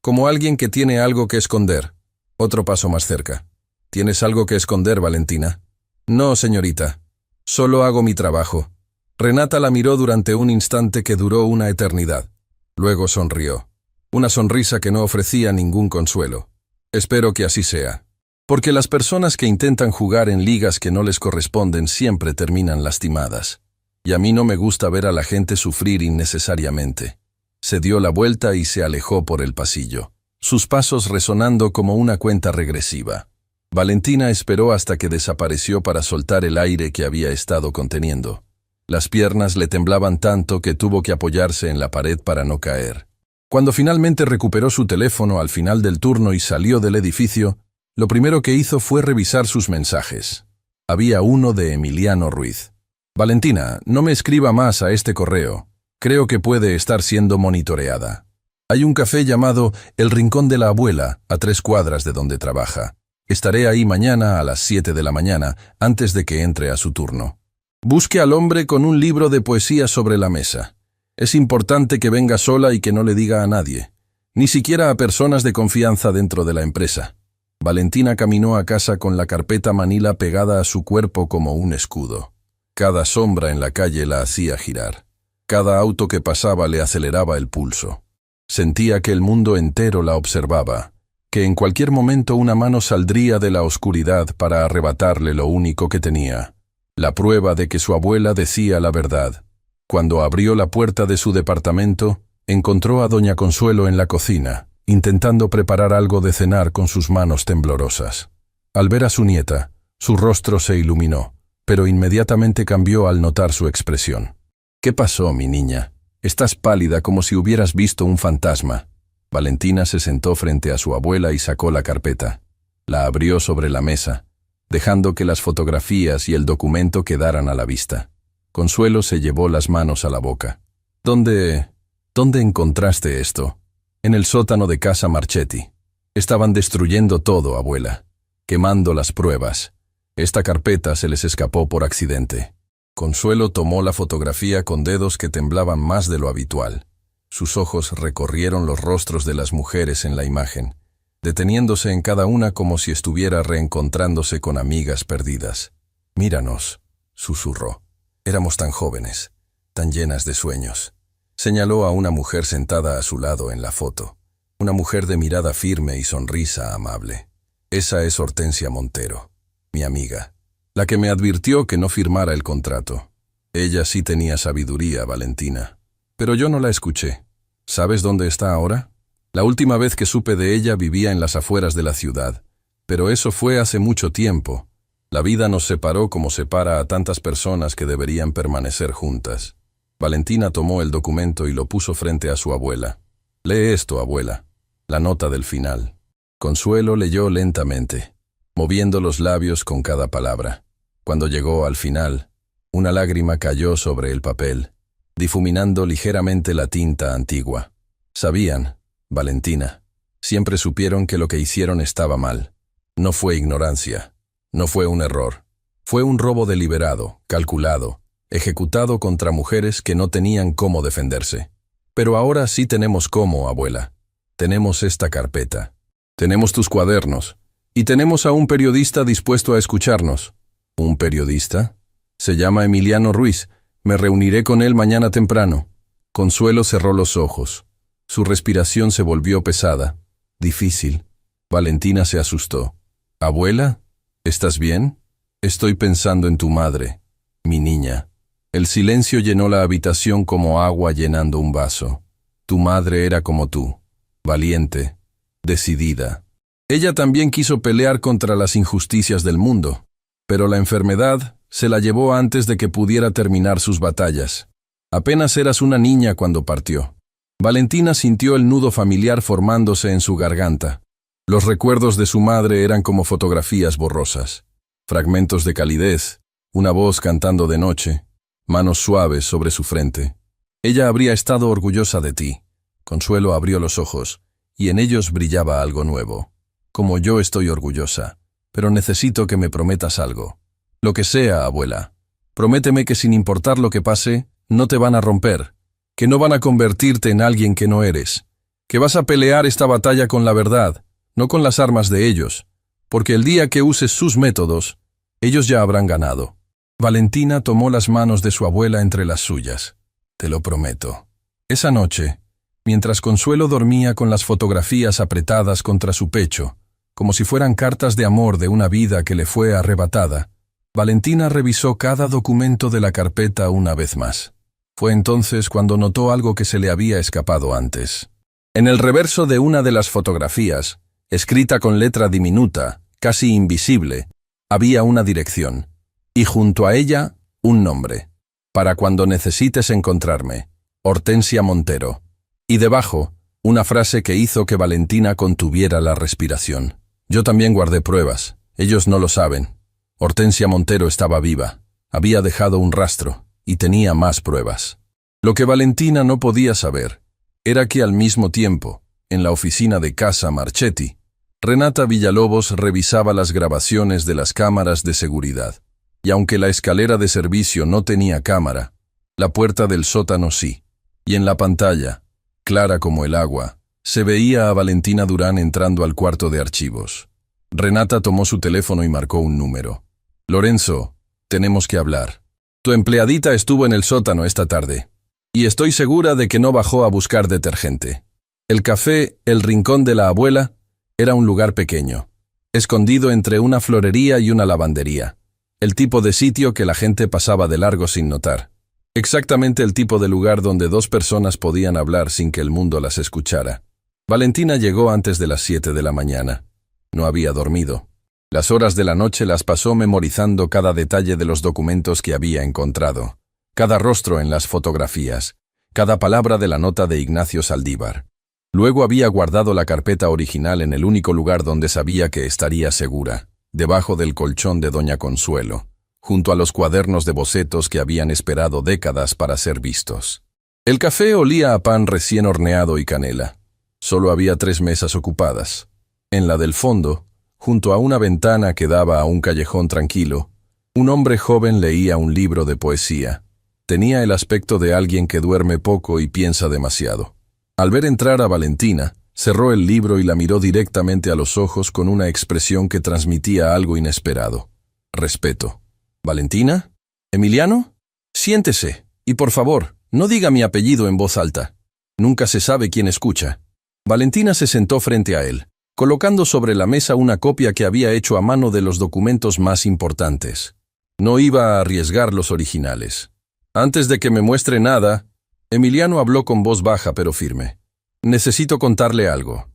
como alguien que tiene algo que esconder. Otro paso más cerca. ¿Tienes algo que esconder, Valentina? No, señorita. Solo hago mi trabajo. Renata la miró durante un instante que duró una eternidad. Luego sonrió. Una sonrisa que no ofrecía ningún consuelo. Espero que así sea. Porque las personas que intentan jugar en ligas que no les corresponden siempre terminan lastimadas. Y a mí no me gusta ver a la gente sufrir innecesariamente. Se dio la vuelta y se alejó por el pasillo, sus pasos resonando como una cuenta regresiva. Valentina esperó hasta que desapareció para soltar el aire que había estado conteniendo. Las piernas le temblaban tanto que tuvo que apoyarse en la pared para no caer. Cuando finalmente recuperó su teléfono al final del turno y salió del edificio, lo primero que hizo fue revisar sus mensajes. Había uno de Emiliano Ruiz. Valentina, no me escriba más a este correo. Creo que puede estar siendo monitoreada. Hay un café llamado El Rincón de la Abuela, a 3 cuadras de donde trabaja. Estaré ahí mañana a las 7 de la mañana, antes de que entre a su turno. Busque al hombre con un libro de poesía sobre la mesa. Es importante que venga sola y que no le diga a nadie, ni siquiera a personas de confianza dentro de la empresa. Valentina caminó a casa con la carpeta manila pegada a su cuerpo como un escudo. Cada sombra en la calle la hacía girar. Cada auto que pasaba le aceleraba el pulso. Sentía que el mundo entero la observaba, que en cualquier momento una mano saldría de la oscuridad para arrebatarle lo único que tenía, la prueba de que su abuela decía la verdad. Cuando abrió la puerta de su departamento, encontró a doña Consuelo en la cocina, intentando preparar algo de cenar con sus manos temblorosas. Al ver a su nieta, su rostro se iluminó, pero inmediatamente cambió al notar su expresión. «¿Qué pasó, mi niña? Estás pálida como si hubieras visto un fantasma». Valentina se sentó frente a su abuela y sacó la carpeta. La abrió sobre la mesa, dejando que las fotografías y el documento quedaran a la vista. Consuelo se llevó las manos a la boca. ¿Dónde encontraste esto? En el sótano de casa Marchetti. Estaban destruyendo todo, abuela, quemando las pruebas. Esta carpeta se les escapó por accidente. Consuelo tomó la fotografía con dedos que temblaban más de lo habitual. Sus ojos recorrieron los rostros de las mujeres en la imagen, deteniéndose en cada una como si estuviera reencontrándose con amigas perdidas. «Míranos», susurró. «Éramos tan jóvenes, tan llenas de sueños». Señaló a una mujer sentada a su lado en la foto. Una mujer de mirada firme y sonrisa amable. «Esa es Hortensia Montero, mi amiga, la que me advirtió que no firmara el contrato. Ella sí tenía sabiduría, Valentina. Pero yo no la escuché. ¿Sabes dónde está ahora? La última vez que supe de ella vivía en las afueras de la ciudad. Pero eso fue hace mucho tiempo. La vida nos separó como separa a tantas personas que deberían permanecer juntas». Valentina tomó el documento y lo puso frente a su abuela. «Lee esto, abuela. La nota del final». Consuelo leyó lentamente, moviendo los labios con cada palabra. Cuando llegó al final, una lágrima cayó sobre el papel, difuminando ligeramente la tinta antigua. Sabían, Valentina, siempre supieron que lo que hicieron estaba mal. No fue ignorancia, no fue un error. Fue un robo deliberado, calculado, ejecutado contra mujeres que no tenían cómo defenderse. Pero ahora sí tenemos cómo, abuela. Tenemos esta carpeta. Tenemos tus cuadernos. Y tenemos a un periodista dispuesto a escucharnos. ¿Un periodista? Se llama Emiliano Ruiz. Me reuniré con él mañana temprano». Consuelo cerró los ojos. Su respiración se volvió pesada, difícil. Valentina se asustó. «Abuela, ¿estás bien? Estoy pensando en tu madre, mi niña». El silencio llenó la habitación como agua llenando un vaso. Tu madre era como tú, valiente, decidida. Ella también quiso pelear contra las injusticias del mundo, pero la enfermedad se la llevó antes de que pudiera terminar sus batallas. Apenas eras una niña cuando partió. Valentina sintió el nudo familiar formándose en su garganta. Los recuerdos de su madre eran como fotografías borrosas. Fragmentos de calidez, una voz cantando de noche, manos suaves sobre su frente. Ella habría estado orgullosa de ti. Consuelo abrió los ojos, y en ellos brillaba algo nuevo. Como yo estoy orgullosa, pero necesito que me prometas algo. Lo que sea, abuela. Prométeme que sin importar lo que pase, no te van a romper, que no van a convertirte en alguien que no eres, que vas a pelear esta batalla con la verdad, no con las armas de ellos, porque el día que uses sus métodos, ellos ya habrán ganado. Valentina tomó las manos de su abuela entre las suyas. Te lo prometo. Esa noche, mientras Consuelo dormía con las fotografías apretadas contra su pecho, como si fueran cartas de amor de una vida que le fue arrebatada, Valentina revisó cada documento de la carpeta una vez más. Fue entonces cuando notó algo que se le había escapado antes. En el reverso de una de las fotografías, escrita con letra diminuta, casi invisible, había una dirección, y junto a ella, un nombre. Para cuando necesites encontrarme, Hortensia Montero. Y debajo, una frase que hizo que Valentina contuviera la respiración. Yo también guardé pruebas. Ellos no lo saben. Hortensia Montero estaba viva. Había dejado un rastro, y tenía más pruebas. Lo que Valentina no podía saber era que al mismo tiempo, en la oficina de Casa Marchetti, Renata Villalobos revisaba las grabaciones de las cámaras de seguridad. Y aunque la escalera de servicio no tenía cámara, la puerta del sótano sí. Y en la pantalla, clara como el agua, se veía a Valentina Durán entrando al cuarto de archivos. Renata tomó su teléfono y marcó un número. Lorenzo, tenemos que hablar. Tu empleadita estuvo en el sótano esta tarde. Y estoy segura de que no bajó a buscar detergente. El café, el rincón de la abuela, era un lugar pequeño, escondido entre una florería y una lavandería. El tipo de sitio que la gente pasaba de largo sin notar. Exactamente el tipo de lugar donde dos personas podían hablar sin que el mundo las escuchara. Valentina llegó antes de las 7 de la mañana. No había dormido. Las horas de la noche las pasó memorizando cada detalle de los documentos que había encontrado, cada rostro en las fotografías, cada palabra de la nota de Ignacio Saldívar. Luego había guardado la carpeta original en el único lugar donde sabía que estaría segura, debajo del colchón de doña Consuelo, junto a los cuadernos de bocetos que habían esperado décadas para ser vistos. El café olía a pan recién horneado y canela. Solo había 3 mesas ocupadas. En la del fondo, junto a una ventana que daba a un callejón tranquilo, un hombre joven leía un libro de poesía. Tenía el aspecto de alguien que duerme poco y piensa demasiado. Al ver entrar a Valentina, cerró el libro y la miró directamente a los ojos con una expresión que transmitía algo inesperado. Respeto. ¿Valentina? ¿Emiliano? Siéntese, y por favor, no diga mi apellido en voz alta. Nunca se sabe quién escucha. Valentina se sentó frente a él, colocando sobre la mesa una copia que había hecho a mano de los documentos más importantes. No iba a arriesgar los originales. Antes de que me muestre nada, Emiliano habló con voz baja pero firme. Necesito contarle algo.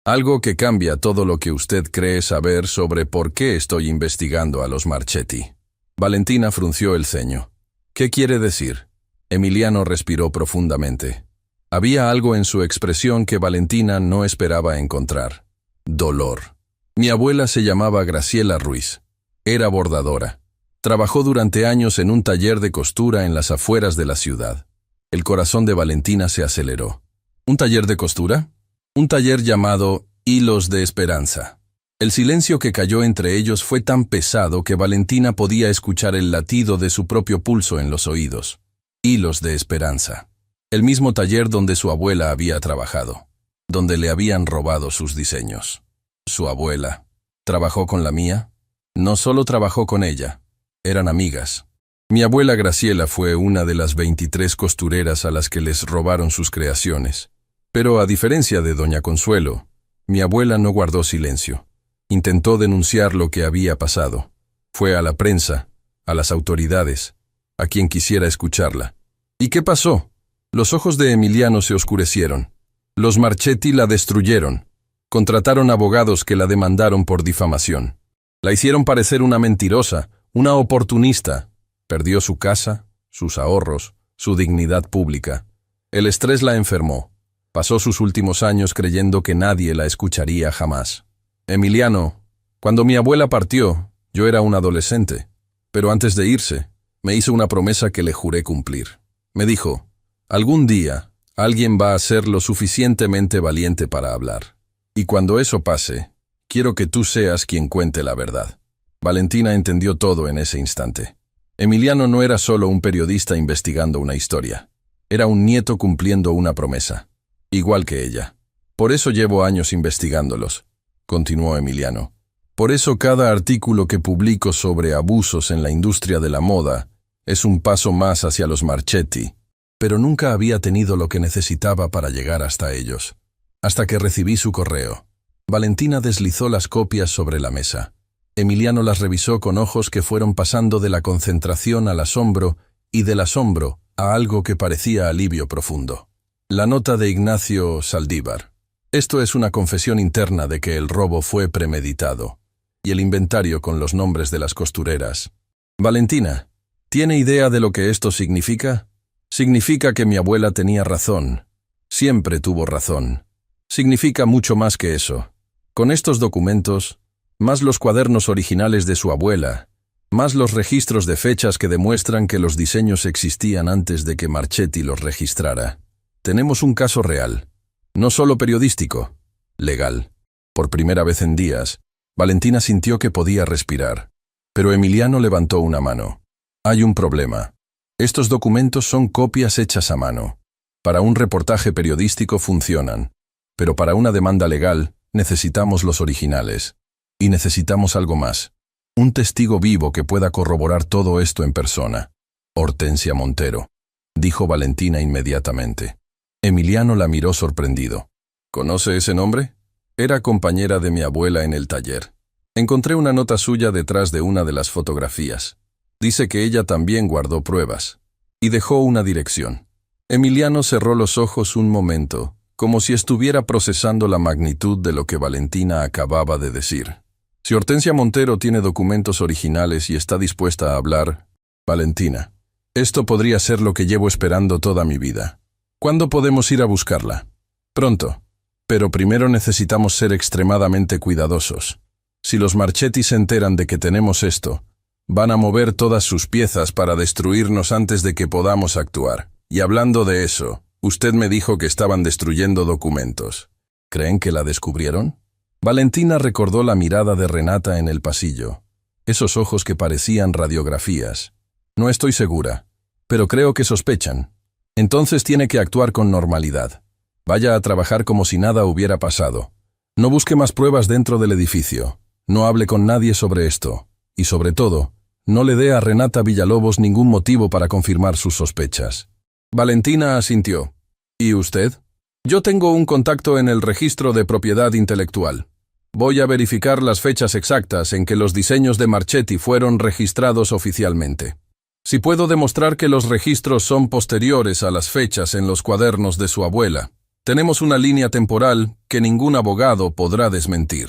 Algo que cambia todo lo que usted cree saber sobre por qué estoy investigando a los Marchetti. Valentina frunció el ceño. ¿Qué quiere decir? Emiliano respiró profundamente. Había algo en su expresión que Valentina no esperaba encontrar. Dolor. Mi abuela se llamaba Graciela Ruiz. Era bordadora. Trabajó durante años en un taller de costura en las afueras de la ciudad. El corazón de Valentina se aceleró. ¿Un taller de costura? Un taller llamado Hilos de Esperanza. El silencio que cayó entre ellos fue tan pesado que Valentina podía escuchar el latido de su propio pulso en los oídos. Hilos de Esperanza. El mismo taller donde su abuela había trabajado, donde le habían robado sus diseños. Su abuela. ¿Trabajó con la mía? No solo trabajó con ella, eran amigas. Mi abuela Graciela fue una de las 23 costureras a las que les robaron sus creaciones. Pero a diferencia de doña Consuelo, mi abuela no guardó silencio. Intentó denunciar lo que había pasado. Fue a la prensa, a las autoridades, a quien quisiera escucharla. ¿Y qué pasó? Los ojos de Emiliano se oscurecieron. Los Marchetti la destruyeron. Contrataron abogados que la demandaron por difamación. La hicieron parecer una mentirosa, una oportunista. Perdió su casa, sus ahorros, su dignidad pública. El estrés la enfermó. Pasó sus últimos años creyendo que nadie la escucharía jamás. Emiliano, cuando mi abuela partió, yo era un adolescente. Pero antes de irse, me hizo una promesa que le juré cumplir. Me dijo, algún día, alguien va a ser lo suficientemente valiente para hablar. Y cuando eso pase, quiero que tú seas quien cuente la verdad. Valentina entendió todo en ese instante. Emiliano no era solo un periodista investigando una historia. Era un nieto cumpliendo una promesa. Igual que ella. Por eso llevo años investigándolos, continuó Emiliano. Por eso cada artículo que publico sobre abusos en la industria de la moda es un paso más hacia los Marchetti, pero nunca había tenido lo que necesitaba para llegar hasta ellos. Hasta que recibí su correo. Valentina deslizó las copias sobre la mesa. Emiliano las revisó con ojos que fueron pasando de la concentración al asombro y del asombro a algo que parecía alivio profundo. La nota de Ignacio Saldívar. Esto es una confesión interna de que el robo fue premeditado. Y el inventario con los nombres de las costureras. Valentina, ¿tiene idea de lo que esto significa? Significa que mi abuela tenía razón. Siempre tuvo razón. Significa mucho más que eso. Con estos documentos, más los cuadernos originales de su abuela, más los registros de fechas que demuestran que los diseños existían antes de que Marchetti los registrara. Tenemos un caso real, no solo periodístico, legal. Por primera vez en días, Valentina sintió que podía respirar, pero Emiliano levantó una mano. Hay un problema. Estos documentos son copias hechas a mano. Para un reportaje periodístico funcionan, pero para una demanda legal necesitamos los originales. Y necesitamos algo más. Un testigo vivo que pueda corroborar todo esto en persona. Hortensia Montero, dijo Valentina inmediatamente. Emiliano la miró sorprendido. ¿Conoce ese nombre? Era compañera de mi abuela en el taller. Encontré una nota suya detrás de una de las fotografías. Dice que ella también guardó pruebas. Y dejó una dirección. Emiliano cerró los ojos un momento, como si estuviera procesando la magnitud de lo que Valentina acababa de decir. Si Hortensia Montero tiene documentos originales y está dispuesta a hablar, Valentina, esto podría ser lo que llevo esperando toda mi vida. ¿Cuándo podemos ir a buscarla? Pronto. Pero primero necesitamos ser extremadamente cuidadosos. Si los Marchetti se enteran de que tenemos esto, van a mover todas sus piezas para destruirnos antes de que podamos actuar. Y hablando de eso, usted me dijo que estaban destruyendo documentos. ¿Creen que la descubrieron? Valentina recordó la mirada de Renata en el pasillo. Esos ojos que parecían radiografías. No estoy segura, pero creo que sospechan. Entonces tiene que actuar con normalidad. Vaya a trabajar como si nada hubiera pasado. No busque más pruebas dentro del edificio. No hable con nadie sobre esto. Y sobre todo, no le dé a Renata Villalobos ningún motivo para confirmar sus sospechas. Valentina asintió. ¿Y usted? Yo tengo un contacto en el registro de propiedad intelectual. Voy a verificar las fechas exactas en que los diseños de Marchetti fueron registrados oficialmente. Si puedo demostrar que los registros son posteriores a las fechas en los cuadernos de su abuela, tenemos una línea temporal que ningún abogado podrá desmentir.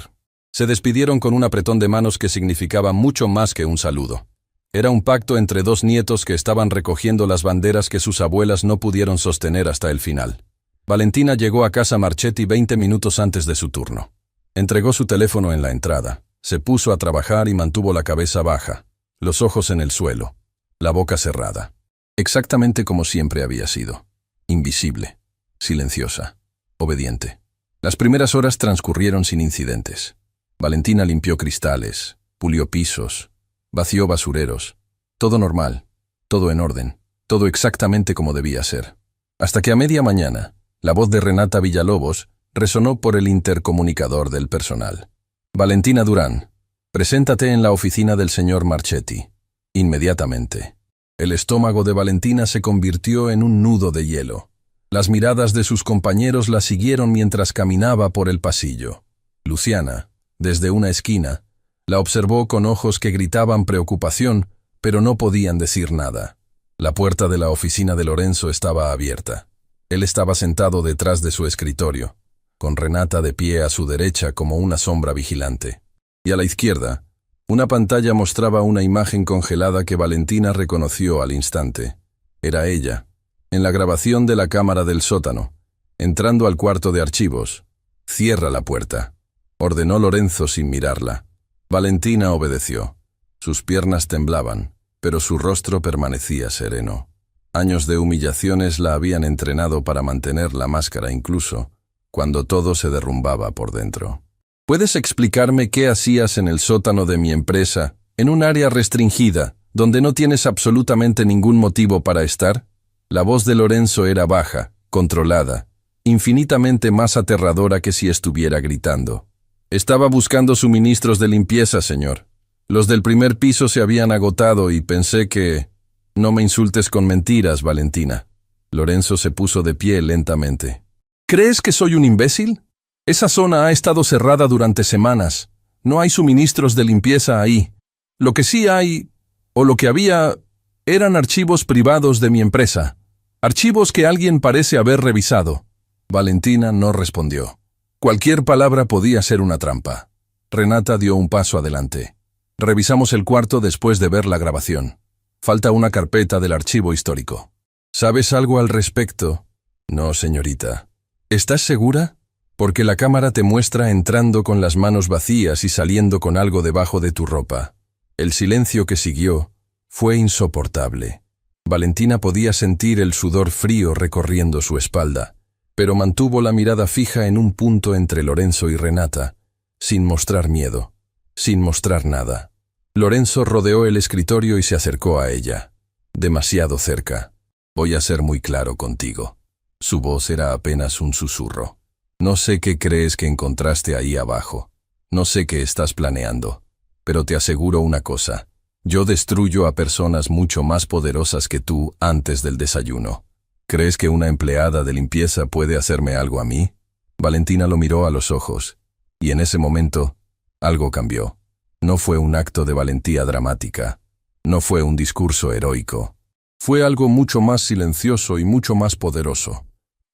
Se despidieron con un apretón de manos que significaba mucho más que un saludo. Era un pacto entre dos nietos que estaban recogiendo las banderas que sus abuelas no pudieron sostener hasta el final. Valentina llegó a casa Marchetti 20 minutos antes de su turno. Entregó su teléfono en la entrada, se puso a trabajar y mantuvo la cabeza baja, los ojos en el suelo, la boca cerrada. Exactamente como siempre había sido. Invisible, silenciosa, obediente. Las primeras horas transcurrieron sin incidentes. Valentina limpió cristales, pulió pisos, vació basureros. Todo normal, todo en orden, todo exactamente como debía ser. Hasta que a media mañana, la voz de Renata Villalobos resonó por el intercomunicador del personal. Valentina Durán, preséntate en la oficina del señor Marchetti. Inmediatamente. El estómago de Valentina se convirtió en un nudo de hielo. Las miradas de sus compañeros la siguieron mientras caminaba por el pasillo. Luciana, desde una esquina, la observó con ojos que gritaban preocupación, pero no podían decir nada. La puerta de la oficina de Lorenzo estaba abierta. Él estaba sentado detrás de su escritorio, con Renata de pie a su derecha como una sombra vigilante. Y a la izquierda, una pantalla mostraba una imagen congelada que Valentina reconoció al instante. Era ella, en la grabación de la cámara del sótano, entrando al cuarto de archivos. «Cierra la puerta», ordenó Lorenzo sin mirarla. Valentina obedeció. Sus piernas temblaban, pero su rostro permanecía sereno. Años de humillaciones la habían entrenado para mantener la máscara incluso cuando todo se derrumbaba por dentro. ¿Puedes explicarme qué hacías en el sótano de mi empresa, en un área restringida, donde no tienes absolutamente ningún motivo para estar? La voz de Lorenzo era baja, controlada, infinitamente más aterradora que si estuviera gritando. Estaba buscando suministros de limpieza, señor. Los del primer piso se habían agotado y pensé que... No me insultes con mentiras, Valentina. Lorenzo se puso de pie lentamente. ¿Crees que soy un imbécil? Esa zona ha estado cerrada durante semanas. No hay suministros de limpieza ahí. Lo que sí hay, o lo que había, eran archivos privados de mi empresa. Archivos que alguien parece haber revisado. Valentina no respondió. Cualquier palabra podía ser una trampa. Renata dio un paso adelante. Revisamos el cuarto después de ver la grabación. Falta una carpeta del archivo histórico. ¿Sabes algo al respecto? No, señorita. ¿Estás segura? Porque la cámara te muestra entrando con las manos vacías y saliendo con algo debajo de tu ropa. El silencio que siguió fue insoportable. Valentina podía sentir el sudor frío recorriendo su espalda, pero mantuvo la mirada fija en un punto entre Lorenzo y Renata, sin mostrar miedo, sin mostrar nada. Lorenzo rodeó el escritorio y se acercó a ella. Demasiado cerca. Voy a ser muy claro contigo. Su voz era apenas un susurro. No sé qué crees que encontraste ahí abajo. No sé qué estás planeando. Pero te aseguro una cosa. Yo destruyo a personas mucho más poderosas que tú antes del desayuno. ¿Crees que una empleada de limpieza puede hacerme algo a mí? Valentina lo miró a los ojos. Y en ese momento, algo cambió. No fue un acto de valentía dramática. No fue un discurso heroico. Fue algo mucho más silencioso y mucho más poderoso.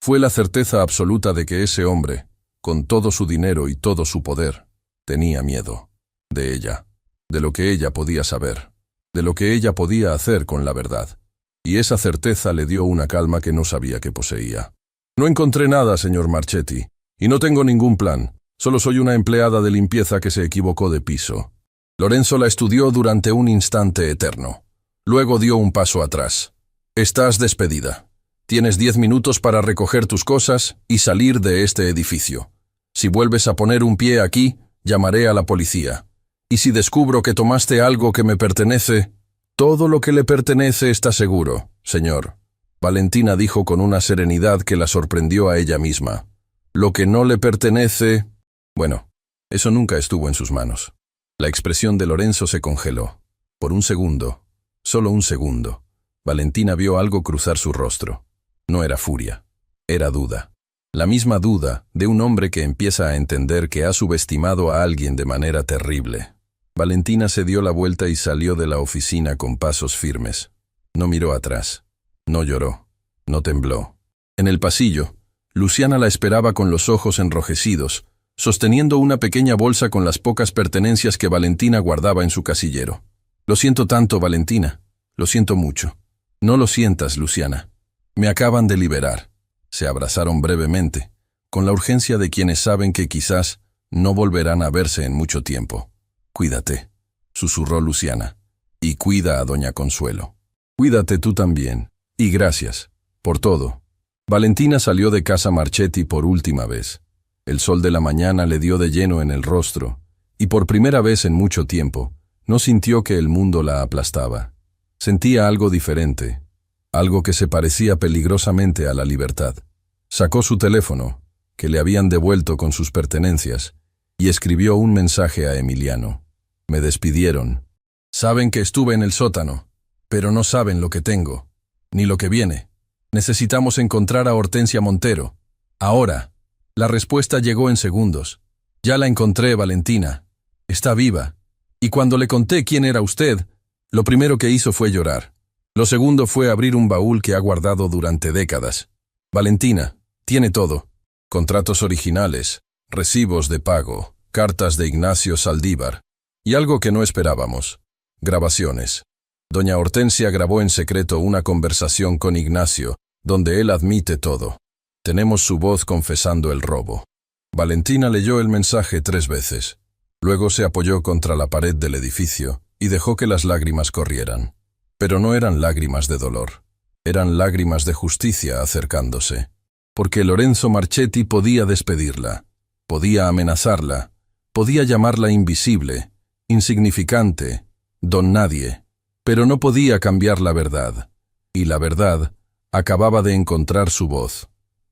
Fue la certeza absoluta de que ese hombre, con todo su dinero y todo su poder, tenía miedo. De ella. De lo que ella podía saber. De lo que ella podía hacer con la verdad. Y esa certeza le dio una calma que no sabía que poseía. No encontré nada, señor Marchetti. Y no tengo ningún plan. Solo soy una empleada de limpieza que se equivocó de piso. Lorenzo la estudió durante un instante eterno. Luego dio un paso atrás. Estás despedida. Tienes 10 minutos para recoger tus cosas y salir de este edificio. Si vuelves a poner un pie aquí, llamaré a la policía. Y si descubro que tomaste algo que me pertenece, todo lo que le pertenece está seguro, señor. Valentina dijo con una serenidad que la sorprendió a ella misma. Lo que no le pertenece... Bueno, eso nunca estuvo en sus manos. La expresión de Lorenzo se congeló. Por un segundo, solo un segundo, Valentina vio algo cruzar su rostro. No era furia, era duda. La misma duda de un hombre que empieza a entender que ha subestimado a alguien de manera terrible. Valentina se dio la vuelta y salió de la oficina con pasos firmes. No miró atrás, no lloró, no tembló. En el pasillo, Luciana la esperaba con los ojos enrojecidos, sosteniendo una pequeña bolsa con las pocas pertenencias que Valentina guardaba en su casillero. Lo siento tanto, Valentina. Lo siento mucho. No lo sientas, Luciana. Me acaban de liberar. Se abrazaron brevemente, con la urgencia de quienes saben que quizás no volverán a verse en mucho tiempo. Cuídate, susurró Luciana, y cuida a doña Consuelo. Cuídate tú también, y gracias, por todo. Valentina salió de casa Marchetti por última vez. El sol de la mañana le dio de lleno en el rostro, y por primera vez en mucho tiempo, no sintió que el mundo la aplastaba. Sentía algo diferente, algo que se parecía peligrosamente a la libertad. Sacó su teléfono, que le habían devuelto con sus pertenencias, y escribió un mensaje a Emiliano. Me despidieron. Saben que estuve en el sótano, pero no saben lo que tengo, ni lo que viene. Necesitamos encontrar a Hortensia Montero. Ahora. La respuesta llegó en segundos. Ya la encontré, Valentina. Está viva. Y cuando le conté quién era usted, lo primero que hizo fue llorar. Lo segundo fue abrir un baúl que ha guardado durante décadas. Valentina, tiene todo. Contratos originales, recibos de pago, cartas de Ignacio Saldívar. Y algo que no esperábamos. Grabaciones. Doña Hortensia grabó en secreto una conversación con Ignacio, donde él admite todo. Tenemos su voz confesando el robo. Valentina leyó el mensaje 3 veces. Luego se apoyó contra la pared del edificio y dejó que las lágrimas corrieran. Pero no eran lágrimas de dolor. Eran lágrimas de justicia acercándose. Porque Lorenzo Marchetti podía despedirla, podía amenazarla, podía llamarla invisible, insignificante, don nadie, pero no podía cambiar la verdad. Y la verdad acababa de encontrar su voz.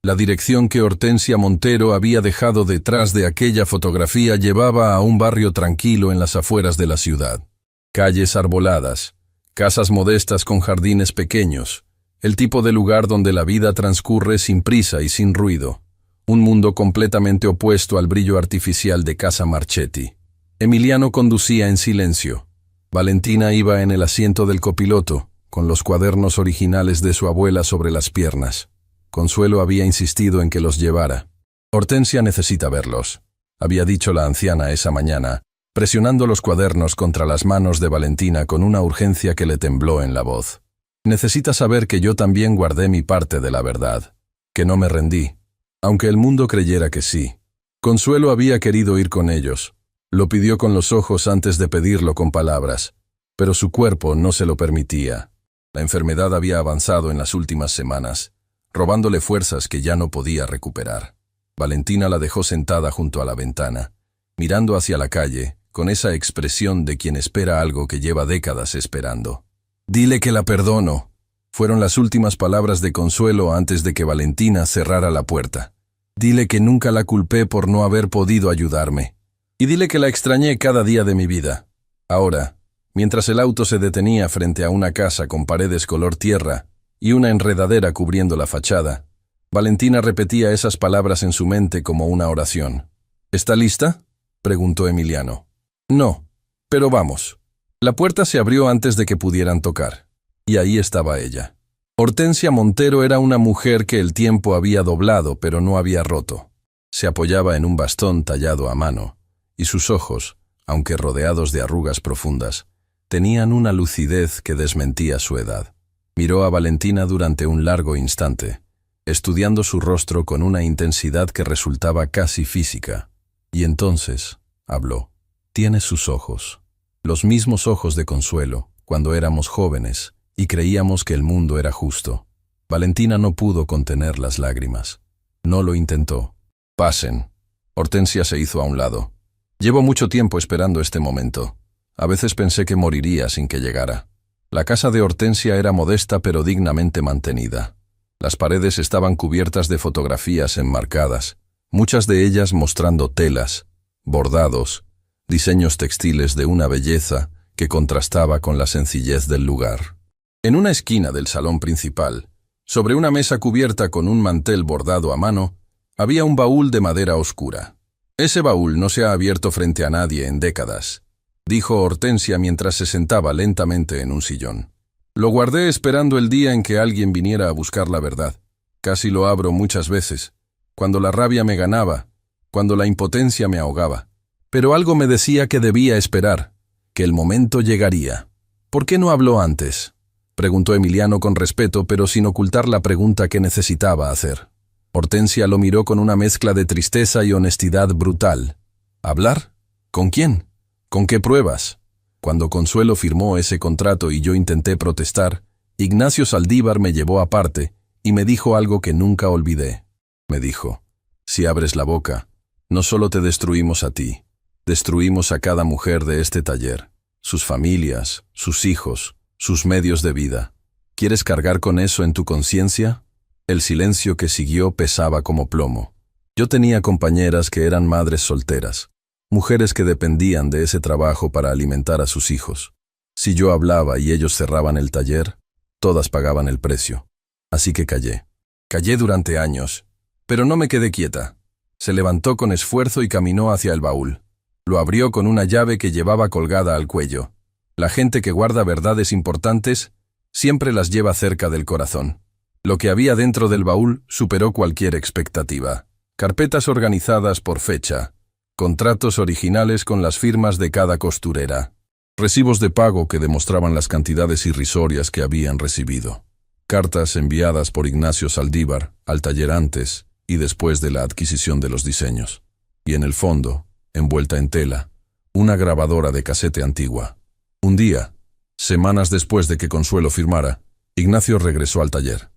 La dirección que Hortensia Montero había dejado detrás de aquella fotografía llevaba a un barrio tranquilo en las afueras de la ciudad. Calles arboladas, casas modestas con jardines pequeños, el tipo de lugar donde la vida transcurre sin prisa y sin ruido. Un mundo completamente opuesto al brillo artificial de Casa Marchetti. Emiliano conducía en silencio. Valentina iba en el asiento del copiloto, con los cuadernos originales de su abuela sobre las piernas. Consuelo había insistido en que los llevara. Hortensia necesita verlos, había dicho la anciana esa mañana, presionando los cuadernos contra las manos de Valentina con una urgencia que le tembló en la voz. Necesita saber que yo también guardé mi parte de la verdad, que no me rendí, aunque el mundo creyera que sí. Consuelo había querido ir con ellos. Lo pidió con los ojos antes de pedirlo con palabras, pero su cuerpo no se lo permitía. La enfermedad había avanzado en las últimas semanas, robándole fuerzas que ya no podía recuperar. Valentina la dejó sentada junto a la ventana, mirando hacia la calle, con esa expresión de quien espera algo que lleva décadas esperando. «Dile que la perdono», fueron las últimas palabras de Consuelo antes de que Valentina cerrara la puerta. «Dile que nunca la culpé por no haber podido ayudarme. Y dile que la extrañé cada día de mi vida». Ahora, mientras el auto se detenía frente a una casa con paredes color tierra y una enredadera cubriendo la fachada, Valentina repetía esas palabras en su mente como una oración. «¿Está lista?», preguntó Emiliano. «No, pero vamos». La puerta se abrió antes de que pudieran tocar, y ahí estaba ella. Hortensia Montero era una mujer que el tiempo había doblado pero no había roto. Se apoyaba en un bastón tallado a mano, y sus ojos, aunque rodeados de arrugas profundas, tenían una lucidez que desmentía su edad. Miró a Valentina durante un largo instante, estudiando su rostro con una intensidad que resultaba casi física, y entonces habló. «Tiene sus ojos, los mismos ojos de Consuelo, cuando éramos jóvenes y creíamos que el mundo era justo». Valentina no pudo contener las lágrimas. No lo intentó. «Pasen». Hortensia se hizo a un lado. «Llevo mucho tiempo esperando este momento. A veces pensé que moriría sin que llegara». La casa de Hortensia era modesta pero dignamente mantenida. Las paredes estaban cubiertas de fotografías enmarcadas, muchas de ellas mostrando telas, bordados, diseños textiles de una belleza que contrastaba con la sencillez del lugar. En una esquina del salón principal, sobre una mesa cubierta con un mantel bordado a mano, había un baúl de madera oscura. «Ese baúl no se ha abierto frente a nadie en décadas», dijo Hortensia mientras se sentaba lentamente en un sillón. «Lo guardé esperando el día en que alguien viniera a buscar la verdad. Casi lo abro muchas veces, cuando la rabia me ganaba, cuando la impotencia me ahogaba. Pero algo me decía que debía esperar, que el momento llegaría». «¿Por qué no habló antes?», preguntó Emiliano con respeto, pero sin ocultar la pregunta que necesitaba hacer. Hortensia lo miró con una mezcla de tristeza y honestidad brutal. «¿Hablar? ¿Con quién? ¿Con qué pruebas?». Cuando Consuelo firmó ese contrato y yo intenté protestar, Ignacio Saldívar me llevó aparte y me dijo algo que nunca olvidé. Me dijo: «Si abres la boca, no solo te destruimos a ti, destruimos a cada mujer de este taller, sus familias, sus hijos, sus medios de vida. ¿Quieres cargar con eso en tu conciencia?». El silencio que siguió pesaba como plomo. Yo tenía compañeras que eran madres solteras, mujeres que dependían de ese trabajo para alimentar a sus hijos. Si yo hablaba y ellos cerraban el taller, todas pagaban el precio. Así que callé. Callé durante años, pero no me quedé quieta. Se levantó con esfuerzo y caminó hacia el baúl. Lo abrió con una llave que llevaba colgada al cuello. La gente que guarda verdades importantes siempre las lleva cerca del corazón. Lo que había dentro del baúl superó cualquier expectativa. Carpetas organizadas por fecha, contratos originales con las firmas de cada costurera, recibos de pago que demostraban las cantidades irrisorias que habían recibido, cartas enviadas por Ignacio Saldívar al taller antes y después de la adquisición de los diseños. Y en el fondo, envuelta en tela, una grabadora de casete antigua. Un día, semanas después de que Consuelo firmara, Ignacio regresó al taller.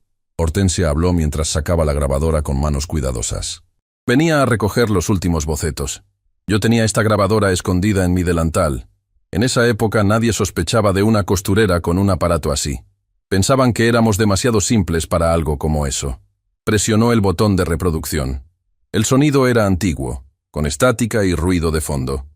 Hortensia habló mientras sacaba la grabadora con manos cuidadosas. «Venía a recoger los últimos bocetos. Yo tenía esta grabadora escondida en mi delantal. En esa época nadie sospechaba de una costurera con un aparato así. Pensaban que éramos demasiado simples para algo como eso. Presionó el botón de reproducción. El sonido era antiguo, con estática y ruido de fondo,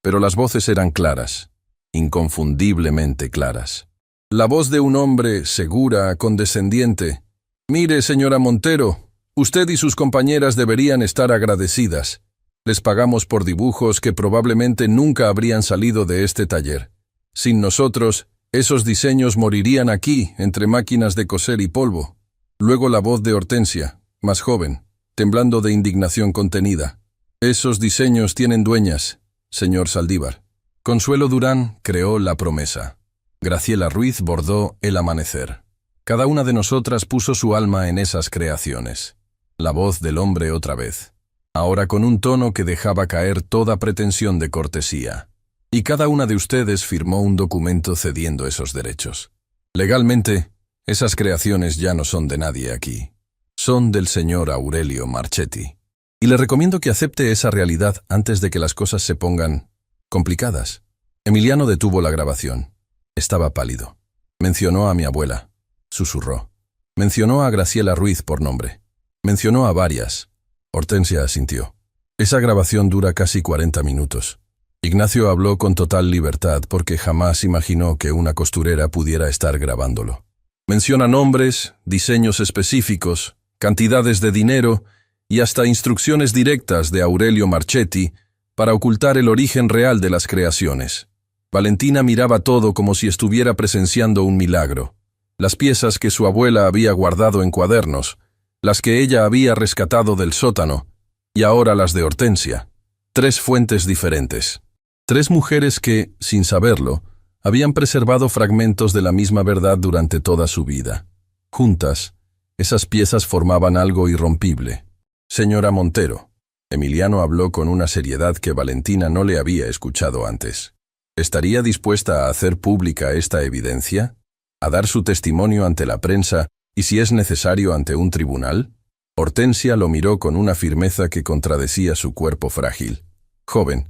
pero las voces eran claras, inconfundiblemente claras. La voz de un hombre segura, condescendiente. «Mire, señora Montero, usted y sus compañeras deberían estar agradecidas. Les pagamos por dibujos que probablemente nunca habrían salido de este taller. Sin nosotros, esos diseños morirían aquí, entre máquinas de coser y polvo». Luego la voz de Hortensia, más joven, temblando de indignación contenida. «Esos diseños tienen dueñas, señor Saldívar». Consuelo Durán creó La Promesa. Graciela Ruiz bordó El Amanecer. Cada una de nosotras puso su alma en esas creaciones. La voz del hombre otra vez, ahora con un tono que dejaba caer toda pretensión de cortesía. Y cada una de ustedes firmó un documento cediendo esos derechos. Legalmente, esas creaciones ya no son de nadie aquí. Son del señor Aurelio Marchetti. Y le recomiendo que acepte esa realidad antes de que las cosas se pongan complicadas. Emiliano detuvo la grabación. Estaba pálido. Mencionó a mi abuela. Susurró. Mencionó a Graciela Ruiz por nombre. Mencionó a varias. Hortensia asintió. Esa grabación dura casi 40 minutos. Ignacio habló con total libertad porque jamás imaginó que una costurera pudiera estar grabándolo. Menciona nombres, diseños específicos, cantidades de dinero y hasta instrucciones directas de Aurelio Marchetti para ocultar el origen real de las creaciones. Valentina miraba todo como si estuviera presenciando un milagro. Las piezas que su abuela había guardado en cuadernos, las que ella había rescatado del sótano, y ahora las de Hortensia. 3 fuentes diferentes. 3 mujeres que, sin saberlo, habían preservado fragmentos de la misma verdad durante toda su vida. Juntas, esas piezas formaban algo irrompible. Señora Montero, Emiliano habló con una seriedad que Valentina no le había escuchado antes. ¿Estaría dispuesta a hacer pública esta evidencia? ¿A dar su testimonio ante la prensa y, si es necesario, ante un tribunal? Hortensia lo miró con una firmeza que contradecía su cuerpo frágil. Joven,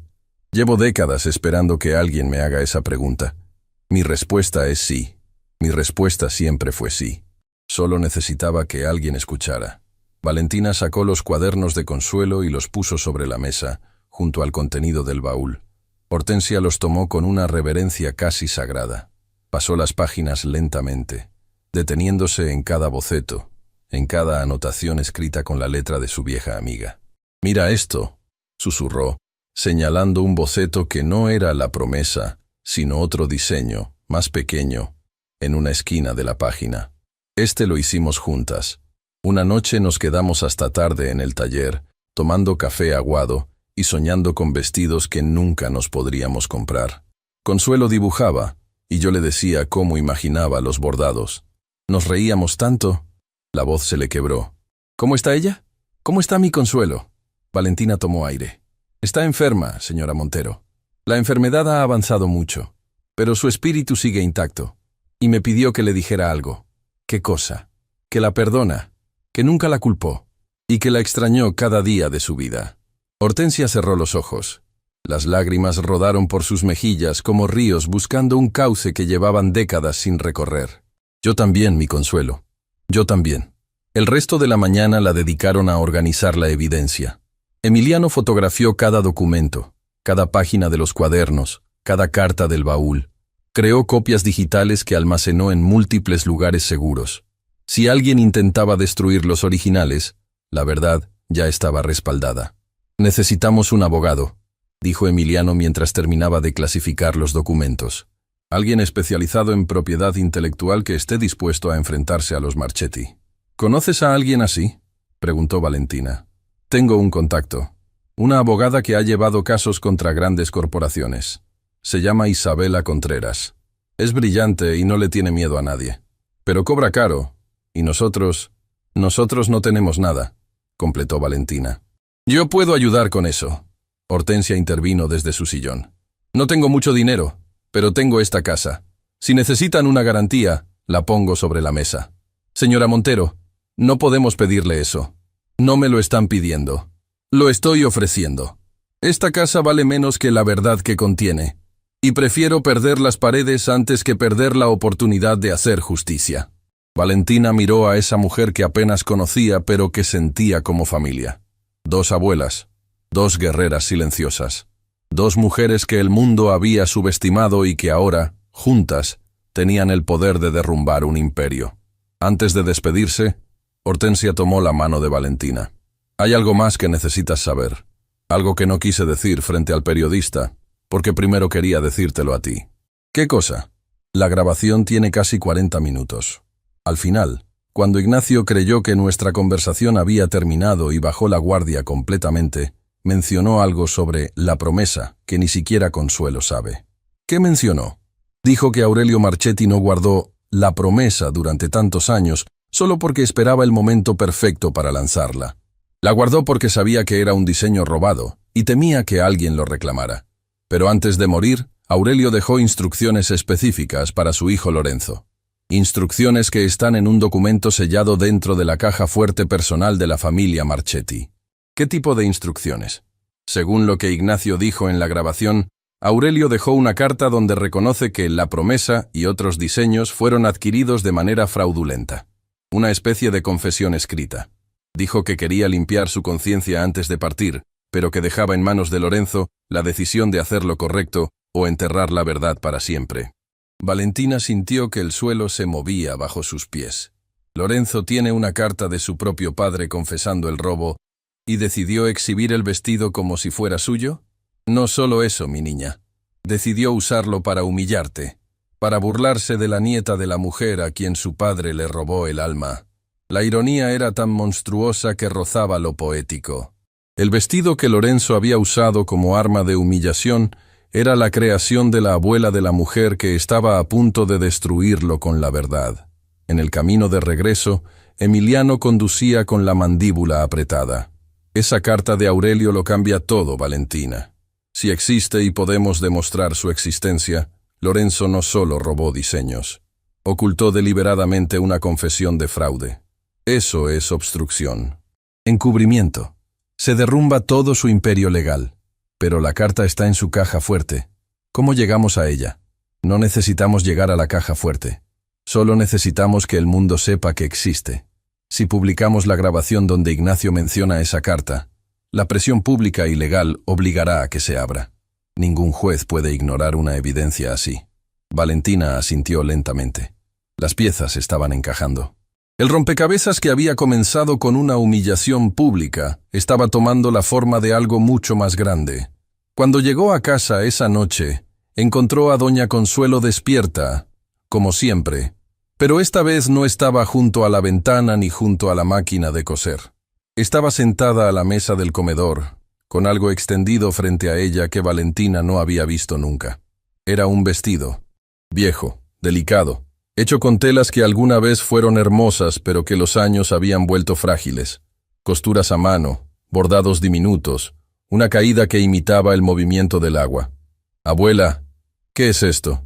llevo décadas esperando que alguien me haga esa pregunta. Mi respuesta es sí. Mi respuesta siempre fue sí. Solo necesitaba que alguien escuchara. Valentina sacó los cuadernos de Consuelo y los puso sobre la mesa, junto al contenido del baúl. Hortensia los tomó con una reverencia casi sagrada. Pasó las páginas lentamente, deteniéndose en cada boceto, en cada anotación escrita con la letra de su vieja amiga. «Mira esto», susurró, señalando un boceto que no era La Promesa, sino otro diseño, más pequeño, en una esquina de la página. «Este lo hicimos juntas. Una noche nos quedamos hasta tarde en el taller, tomando café aguado y soñando con vestidos que nunca nos podríamos comprar. Consuelo dibujaba, y yo le decía cómo imaginaba los bordados. Nos reíamos tanto». La voz se le quebró. «¿Cómo está ella? ¿Cómo está mi Consuelo?» Valentina tomó aire. «Está enferma, señora Montero. La enfermedad ha avanzado mucho, pero su espíritu sigue intacto. Y me pidió que le dijera algo». «¿Qué cosa?» «Que la perdona, que nunca la culpó, y que la extrañó cada día de su vida». Hortensia cerró los ojos. Las lágrimas rodaron por sus mejillas como ríos buscando un cauce que llevaban décadas sin recorrer. «Yo también, mi Consuelo. Yo también». El resto de la mañana la dedicaron a organizar la evidencia. Emiliano fotografió cada documento, cada página de los cuadernos, cada carta del baúl. Creó copias digitales que almacenó en múltiples lugares seguros. Si alguien intentaba destruir los originales, la verdad ya estaba respaldada. «Necesitamos un abogado», dijo Emiliano mientras terminaba de clasificar los documentos. «Alguien especializado en propiedad intelectual que esté dispuesto a enfrentarse a los Marchetti». «¿Conoces a alguien así?», preguntó Valentina. «Tengo un contacto. Una abogada que ha llevado casos contra grandes corporaciones. Se llama Isabela Contreras. Es brillante y no le tiene miedo a nadie. Pero cobra caro, y nosotros no tenemos nada», completó Valentina. «Yo puedo ayudar con eso». Hortensia intervino desde su sillón. «No tengo mucho dinero, pero tengo esta casa. Si necesitan una garantía, la pongo sobre la mesa». «Señora Montero, no podemos pedirle eso. No me lo están pidiendo. Lo estoy ofreciendo. Esta casa vale menos que la verdad que contiene, y prefiero perder las paredes antes que perder la oportunidad de hacer justicia». Valentina miró a esa mujer que apenas conocía pero que sentía como familia. 2 abuelas, 2 guerreras silenciosas, 2 mujeres que el mundo había subestimado y que ahora, juntas, tenían el poder de derrumbar un imperio. Antes de despedirse, Hortensia tomó la mano de Valentina. Hay algo más que necesitas saber. Algo que no quise decir frente al periodista, porque primero quería decírtelo a ti. ¿Qué cosa? La grabación tiene casi 40 minutos. Al final, cuando Ignacio creyó que nuestra conversación había terminado y bajó la guardia completamente, mencionó algo sobre la promesa que ni siquiera Consuelo sabe. ¿Qué mencionó? Dijo que Aurelio Marchetti no guardó la promesa durante tantos años solo porque esperaba el momento perfecto para lanzarla. La guardó porque sabía que era un diseño robado y temía que alguien lo reclamara. Pero antes de morir, Aurelio dejó instrucciones específicas para su hijo Lorenzo. Instrucciones que están en un documento sellado dentro de la caja fuerte personal de la familia Marchetti. ¿Qué tipo de instrucciones? Según lo que Ignacio dijo en la grabación, Aurelio dejó una carta donde reconoce que la promesa y otros diseños fueron adquiridos de manera fraudulenta. Una especie de confesión escrita. Dijo que quería limpiar su conciencia antes de partir, pero que dejaba en manos de Lorenzo la decisión de hacer lo correcto o enterrar la verdad para siempre. Valentina sintió que el suelo se movía bajo sus pies. Lorenzo tiene una carta de su propio padre confesando el robo y decidió exhibir el vestido como si fuera suyo. No solo eso, mi niña. Decidió usarlo para humillarte, para burlarse de la nieta de la mujer a quien su padre le robó el alma. La ironía era tan monstruosa que rozaba lo poético. El vestido que Lorenzo había usado como arma de humillación era la creación de la abuela de la mujer que estaba a punto de destruirlo con la verdad. En el camino de regreso, Emiliano conducía con la mandíbula apretada. Esa carta de Aurelio lo cambia todo, Valentina. Si existe y podemos demostrar su existencia, Lorenzo no solo robó diseños, ocultó deliberadamente una confesión de fraude. Eso es obstrucción. Encubrimiento. Se derrumba todo su imperio legal. Pero la carta está en su caja fuerte. ¿Cómo llegamos a ella? No necesitamos llegar a la caja fuerte. Solo necesitamos que el mundo sepa que existe. Si publicamos la grabación donde Ignacio menciona esa carta, la presión pública y legal obligará a que se abra. Ningún juez puede ignorar una evidencia así. Valentina asintió lentamente. Las piezas estaban encajando. El rompecabezas que había comenzado con una humillación pública estaba tomando la forma de algo mucho más grande. Cuando llegó a casa esa noche, encontró a doña Consuelo despierta, como siempre, pero esta vez no estaba junto a la ventana ni junto a la máquina de coser. Estaba sentada a la mesa del comedor, con algo extendido frente a ella que Valentina no había visto nunca. Era un vestido, viejo, delicado, hecho con telas que alguna vez fueron hermosas pero que los años habían vuelto frágiles, costuras a mano, bordados diminutos, una caída que imitaba el movimiento del agua. «Abuela, ¿qué es esto?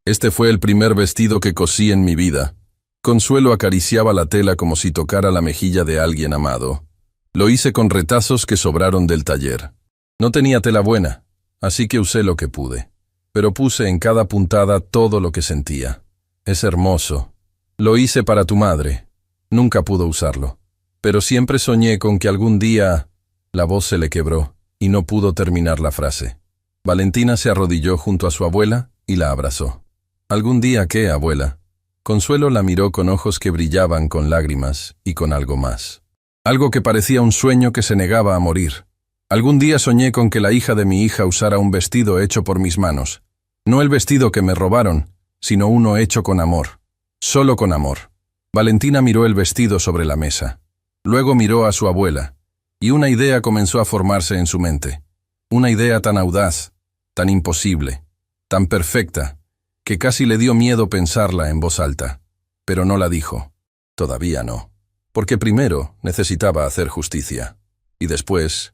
Este fue el primer vestido que cosí en mi vida». Consuelo acariciaba la tela como si tocara la mejilla de alguien amado. «Lo hice con retazos que sobraron del taller. No tenía tela buena, así que usé lo que pude. Pero puse en cada puntada todo lo que sentía. Es hermoso. Lo hice para tu madre. Nunca pudo usarlo. Pero siempre soñé con que algún día...». La voz se le quebró y no pudo terminar la frase. Valentina se arrodilló junto a su abuela y la abrazó. «¿Algún día qué, abuela?» Consuelo la miró con ojos que brillaban con lágrimas y con algo más. Algo que parecía un sueño que se negaba a morir. «Algún día soñé con que la hija de mi hija usara un vestido hecho por mis manos. No el vestido que me robaron, sino uno hecho con amor. Solo con amor». Valentina miró el vestido sobre la mesa. Luego miró a su abuela, y una idea comenzó a formarse en su mente. Una idea tan audaz, tan imposible, tan perfecta, que casi le dio miedo pensarla en voz alta. Pero no la dijo. Todavía no. Porque primero necesitaba hacer justicia. Y después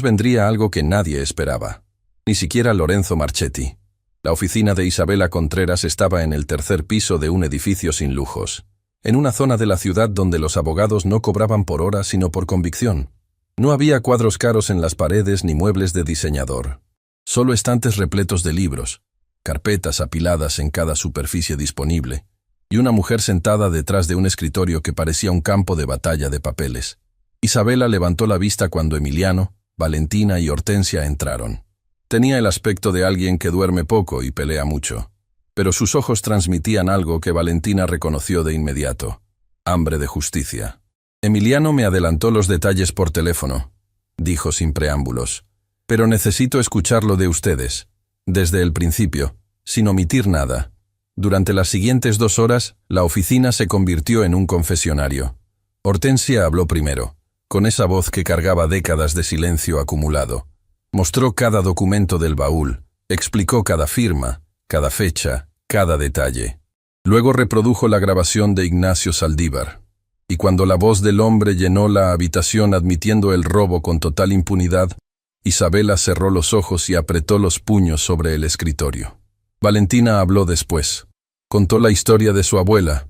vendría algo que nadie esperaba. Ni siquiera Lorenzo Marchetti. La oficina de Isabela Contreras estaba en el 3er piso de un edificio sin lujos, en una zona de la ciudad donde los abogados no cobraban por hora sino por convicción. No había cuadros caros en las paredes ni muebles de diseñador. Solo estantes repletos de libros, carpetas apiladas en cada superficie disponible, y una mujer sentada detrás de un escritorio que parecía un campo de batalla de papeles. Isabela levantó la vista cuando Emiliano, Valentina y Hortensia entraron. Tenía el aspecto de alguien que duerme poco y pelea mucho, pero sus ojos transmitían algo que Valentina reconoció de inmediato: hambre de justicia. Emiliano me adelantó los detalles por teléfono, dijo sin preámbulos, pero necesito escucharlo de ustedes, desde el principio, sin omitir nada. Durante las siguientes 2 horas, la oficina se convirtió en un confesionario. Hortensia habló primero, con esa voz que cargaba décadas de silencio acumulado. Mostró cada documento del baúl, explicó cada firma, cada fecha, cada detalle. Luego reprodujo la grabación de Ignacio Saldívar. Y cuando la voz del hombre llenó la habitación admitiendo el robo con total impunidad, Isabela cerró los ojos y apretó los puños sobre el escritorio. Valentina habló después. Contó la historia de su abuela.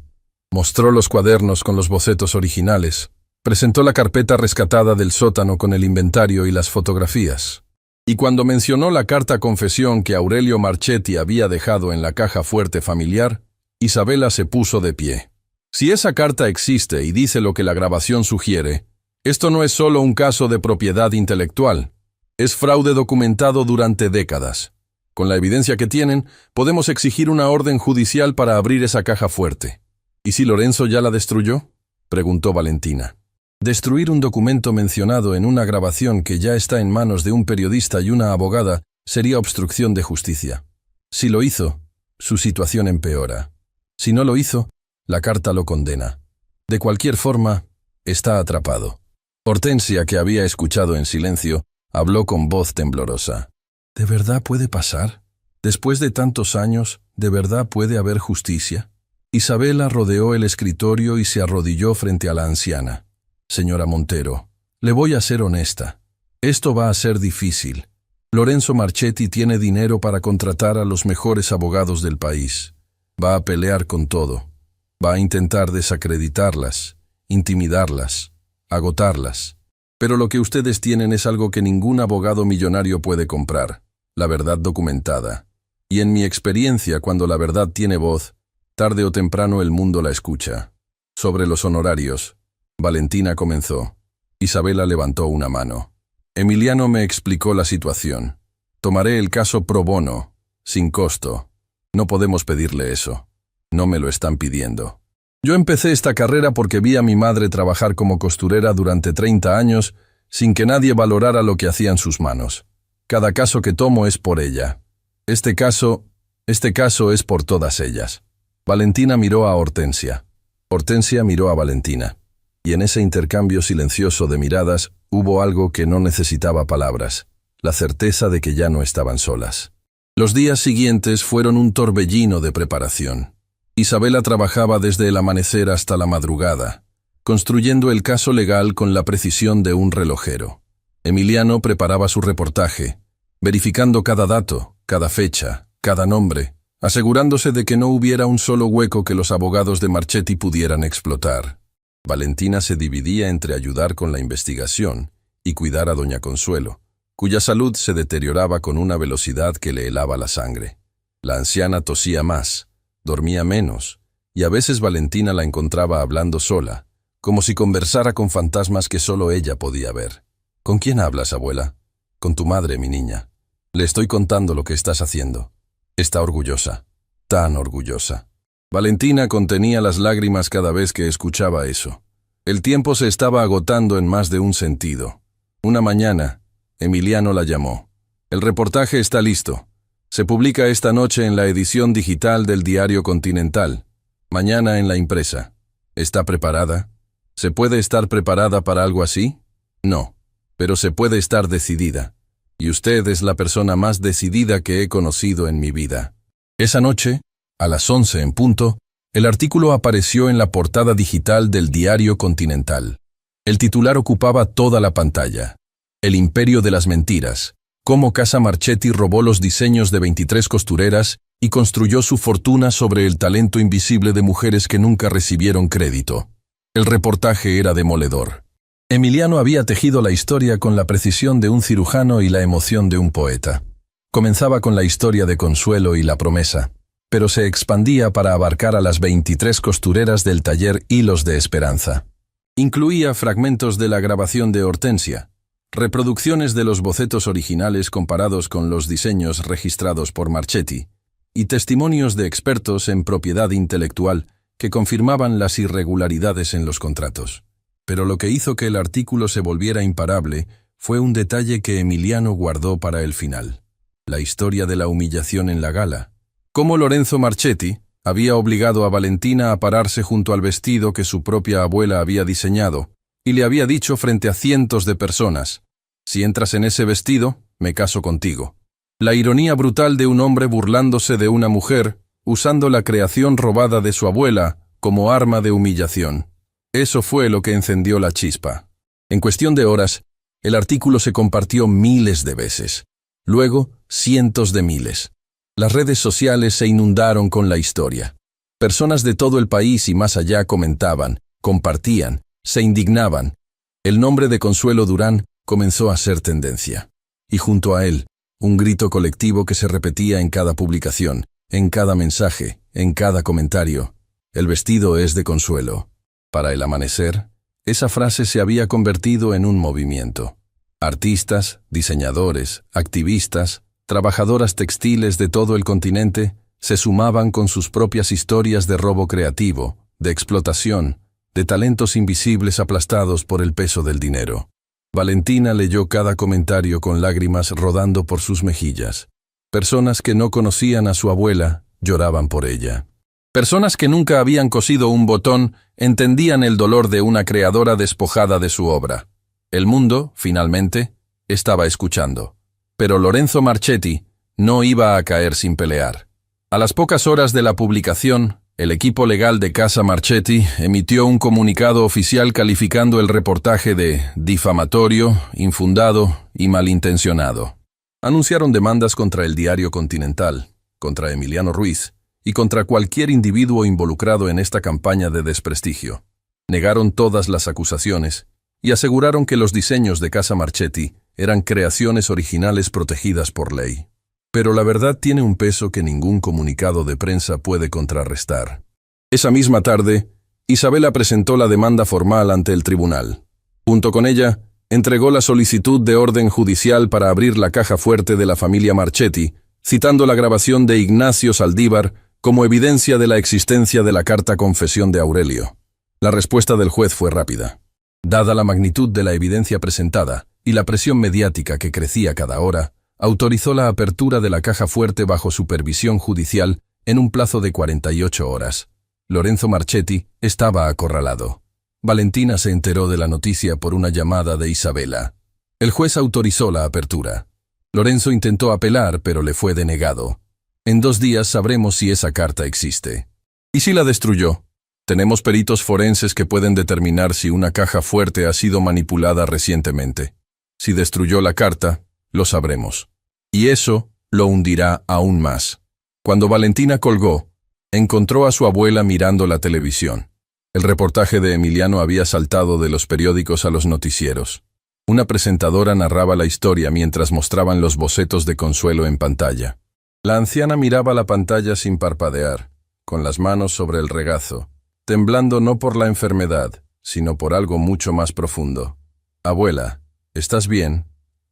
Mostró los cuadernos con los bocetos originales. Presentó la carpeta rescatada del sótano con el inventario y las fotografías. Y cuando mencionó la carta confesión que Aurelio Marchetti había dejado en la caja fuerte familiar, Isabela se puso de pie. Si esa carta existe y dice lo que la grabación sugiere, esto no es solo un caso de propiedad intelectual. Es fraude documentado durante décadas. Con la evidencia que tienen, podemos exigir una orden judicial para abrir esa caja fuerte. ¿Y si Lorenzo ya la destruyó?, preguntó Valentina. Destruir un documento mencionado en una grabación que ya está en manos de un periodista y una abogada sería obstrucción de justicia. Si lo hizo, su situación empeora. Si no lo hizo, la carta lo condena. De cualquier forma, está atrapado. Hortensia, que había escuchado en silencio, habló con voz temblorosa. ¿De verdad puede pasar? Después de tantos años, ¿de verdad puede haber justicia? Isabela rodeó el escritorio y se arrodilló frente a la anciana. Señora Montero, le voy a ser honesta. Esto va a ser difícil. Lorenzo Marchetti tiene dinero para contratar a los mejores abogados del país. Va a pelear con todo. Va a intentar desacreditarlas, intimidarlas, agotarlas. Pero lo que ustedes tienen es algo que ningún abogado millonario puede comprar: la verdad documentada. Y en mi experiencia, cuando la verdad tiene voz, tarde o temprano el mundo la escucha. Sobre los honorarios, Valentina comenzó. Isabela levantó una mano. Emiliano me explicó la situación. Tomaré el caso pro bono, sin costo. No podemos pedirle eso. No me lo están pidiendo. Yo empecé esta carrera porque vi a mi madre trabajar como costurera durante 30 años sin que nadie valorara lo que hacían sus manos. Cada caso que tomo es por ella. Este caso es por todas ellas. Valentina miró a Hortensia. Hortensia miró a Valentina. Y en ese intercambio silencioso de miradas hubo algo que no necesitaba palabras: la certeza de que ya no estaban solas. Los días siguientes fueron un torbellino de preparación. Isabela trabajaba desde el amanecer hasta la madrugada, construyendo el caso legal con la precisión de un relojero. Emiliano preparaba su reportaje, verificando cada dato, cada fecha, cada nombre, asegurándose de que no hubiera un solo hueco que los abogados de Marchetti pudieran explotar. Valentina se dividía entre ayudar con la investigación y cuidar a doña Consuelo, cuya salud se deterioraba con una velocidad que le helaba la sangre. La anciana tosía más, dormía menos, y a veces Valentina la encontraba hablando sola, como si conversara con fantasmas que solo ella podía ver. ¿Con quién hablas, abuela? Con tu madre, mi niña. Le estoy contando lo que estás haciendo. Está orgullosa, tan orgullosa. Valentina contenía las lágrimas cada vez que escuchaba eso. El tiempo se estaba agotando en más de un sentido. Una mañana, Emiliano la llamó. El reportaje está listo. Se publica esta noche en la edición digital del Diario Continental. Mañana en la impresa. ¿Está preparada? ¿Se puede estar preparada para algo así? No, pero se puede estar decidida. Y usted es la persona más decidida que he conocido en mi vida. Esa noche, a las 11 en punto, el artículo apareció en la portada digital del Diario Continental. El titular ocupaba toda la pantalla. El imperio de las mentiras. Cómo Casa Marchetti robó los diseños de 23 costureras y construyó su fortuna sobre el talento invisible de mujeres que nunca recibieron crédito. El reportaje era demoledor. Emiliano había tejido la historia con la precisión de un cirujano y la emoción de un poeta. Comenzaba con la historia de Consuelo y la promesa. pero se expandía para abarcar a las 23 costureras del taller Hilos de Esperanza. Incluía fragmentos de la grabación de Hortensia, reproducciones de los bocetos originales comparados con los diseños registrados por Marchetti, y testimonios de expertos en propiedad intelectual que confirmaban las irregularidades en los contratos. Pero lo que hizo que el artículo se volviera imparable fue un detalle que Emiliano guardó para el final: la historia de la humillación en la gala. Cómo Lorenzo Marchetti había obligado a Valentina a pararse junto al vestido que su propia abuela había diseñado, y le había dicho frente a cientos de personas: «Si entras en ese vestido, me caso contigo». La ironía brutal de un hombre burlándose de una mujer, usando la creación robada de su abuela como arma de humillación. Eso fue lo que encendió la chispa. En cuestión de horas, el artículo se compartió miles de veces. Luego, cientos de miles. Las redes sociales se inundaron con la historia. Personas de todo el país y más allá comentaban, compartían, se indignaban. El nombre de Consuelo Durán comenzó a ser tendencia. Y junto a él, un grito colectivo que se repetía en cada publicación, en cada mensaje, en cada comentario: «El vestido es de Consuelo». Para el amanecer, esa frase se había convertido en un movimiento. Artistas, diseñadores, activistas, trabajadoras textiles de todo el continente se sumaban con sus propias historias de robo creativo, de explotación, de talentos invisibles aplastados por el peso del dinero. Valentina leyó cada comentario con lágrimas rodando por sus mejillas. Personas que no conocían a su abuela lloraban por ella. Personas que nunca habían cosido un botón entendían el dolor de una creadora despojada de su obra. El mundo, finalmente, estaba escuchando. Pero Lorenzo Marchetti no iba a caer sin pelear. A las pocas horas de la publicación, el equipo legal de Casa Marchetti emitió un comunicado oficial calificando el reportaje de difamatorio, infundado y malintencionado. Anunciaron demandas contra el diario Continental, contra Emiliano Ruiz y contra cualquier individuo involucrado en esta campaña de desprestigio. Negaron todas las acusaciones y aseguraron que los diseños de Casa Marchetti eran creaciones originales protegidas por ley. Pero la verdad tiene un peso que ningún comunicado de prensa puede contrarrestar. Esa misma tarde, Isabela presentó la demanda formal ante el tribunal. Junto con ella, entregó la solicitud de orden judicial para abrir la caja fuerte de la familia Marchetti, citando la grabación de Ignacio Saldívar como evidencia de la existencia de la carta confesión de Aurelio. La respuesta del juez fue rápida. Dada la magnitud de la evidencia presentada y la presión mediática que crecía cada hora, autorizó la apertura de la caja fuerte bajo supervisión judicial en un plazo de 48 horas. Lorenzo Marchetti estaba acorralado. Valentina se enteró de la noticia por una llamada de Isabela. El juez autorizó la apertura. Lorenzo intentó apelar, pero le fue denegado. En 2 días sabremos si esa carta existe. ¿Y si la destruyó? Tenemos peritos forenses que pueden determinar si una caja fuerte ha sido manipulada recientemente. Si destruyó la carta, lo sabremos. Y eso lo hundirá aún más. Cuando Valentina colgó, encontró a su abuela mirando la televisión. El reportaje de Emiliano había saltado de los periódicos a los noticieros. Una presentadora narraba la historia mientras mostraban los bocetos de Consuelo en pantalla. La anciana miraba la pantalla sin parpadear, con las manos sobre el regazo, temblando no por la enfermedad, sino por algo mucho más profundo. «Abuela, ¿estás bien?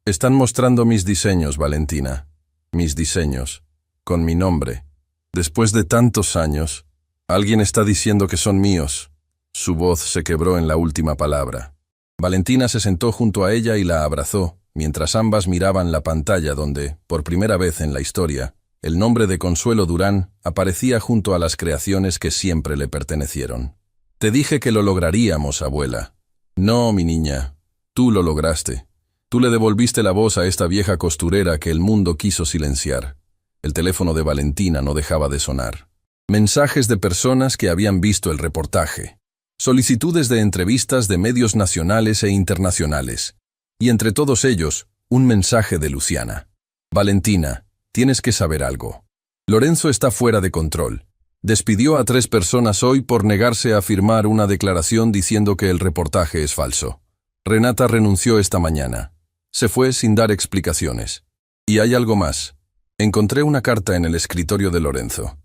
Están mostrando mis diseños, Valentina. Mis diseños. Con mi nombre. Después de tantos años, alguien está diciendo que son míos». Su voz se quebró en la última palabra. Valentina se sentó junto a ella y la abrazó, mientras ambas miraban la pantalla donde, por primera vez en la historia, el nombre de Consuelo Durán aparecía junto a las creaciones que siempre le pertenecieron. «Te dije que lo lograríamos, abuela». «No, mi niña, tú lo lograste. Tú le devolviste la voz a esta vieja costurera que el mundo quiso silenciar». El teléfono de Valentina no dejaba de sonar. Mensajes de personas que habían visto el reportaje. Solicitudes de entrevistas de medios nacionales e internacionales. Y entre todos ellos, un mensaje de Luciana. «Valentina, tienes que saber algo. Lorenzo está fuera de control. Despidió a 3 personas hoy por negarse a firmar una declaración diciendo que el reportaje es falso. Renata renunció esta mañana. Se fue sin dar explicaciones. Y hay algo más. Encontré una carta en el escritorio de Lorenzo.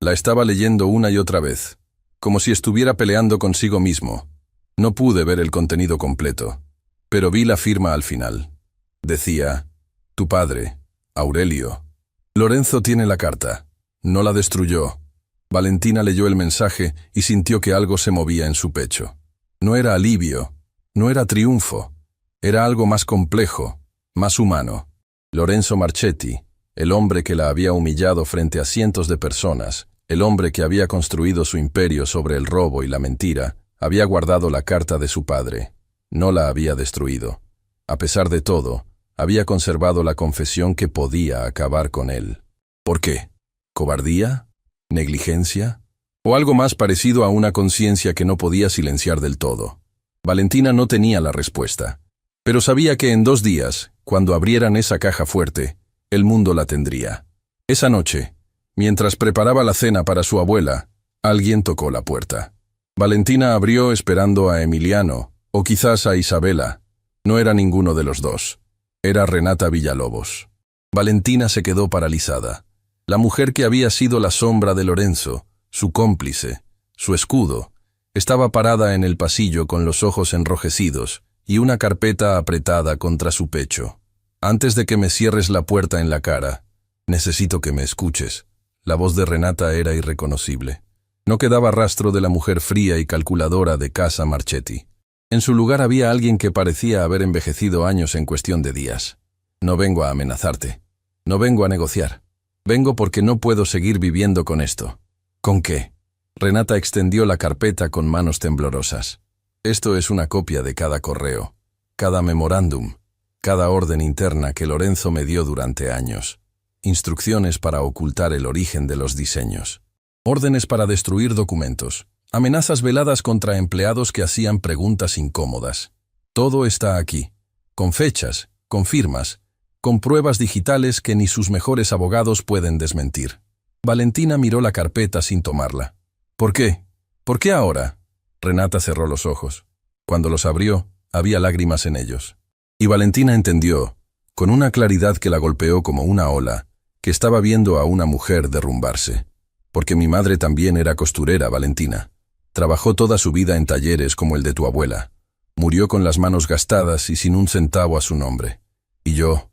La estaba leyendo una y otra vez, como si estuviera peleando consigo mismo. No pude ver el contenido completo, pero vi la firma al final. Decía, tu padre, Aurelio. Lorenzo tiene la carta. No la destruyó. Valentina leyó el mensaje y sintió que algo se movía en su pecho. No era alivio, no era triunfo, era algo más complejo, más humano. Lorenzo Marchetti, el hombre que la había humillado frente a cientos de personas, el hombre que había construido su imperio sobre el robo y la mentira, había guardado la carta de su padre. No la había destruido. A pesar de todo, había conservado la confesión que podía acabar con él. ¿Por qué? ¿Cobardía? ¿Negligencia? ¿O algo más parecido a una conciencia que no podía silenciar del todo? Valentina no tenía la respuesta, pero sabía que en 2 días, cuando abrieran esa caja fuerte, el mundo la tendría. Esa noche, mientras preparaba la cena para su abuela, alguien tocó la puerta. Valentina abrió esperando a Emiliano, o quizás a Isabela. No era ninguno de los dos. Era Renata Villalobos. Valentina se quedó paralizada. La mujer que había sido la sombra de Lorenzo, su cómplice, su escudo, estaba parada en el pasillo con los ojos enrojecidos y una carpeta apretada contra su pecho. Antes de que me cierres la puerta en la cara, necesito que me escuches. La voz de Renata era irreconocible. No quedaba rastro de la mujer fría y calculadora de Casa Marchetti. En su lugar había alguien que parecía haber envejecido años en cuestión de días. No vengo a amenazarte. No vengo a negociar. Vengo porque no puedo seguir viviendo con esto. ¿Con qué? Renata extendió la carpeta con manos temblorosas. Esto es una copia de cada correo, cada memorándum, cada orden interna que Lorenzo me dio durante años. Instrucciones para ocultar el origen de los diseños. Órdenes para destruir documentos. Amenazas veladas contra empleados que hacían preguntas incómodas. Todo está aquí, con fechas, con firmas, con pruebas digitales que ni sus mejores abogados pueden desmentir. Valentina miró la carpeta sin tomarla. ¿Por qué? ¿Por qué ahora? Renata cerró los ojos. Cuando los abrió, había lágrimas en ellos. Y Valentina entendió, con una claridad que la golpeó como una ola, que estaba viendo a una mujer derrumbarse. Porque mi madre también era costurera, Valentina. Trabajó toda su vida en talleres como el de tu abuela. Murió con las manos gastadas y sin un centavo a su nombre. Y yo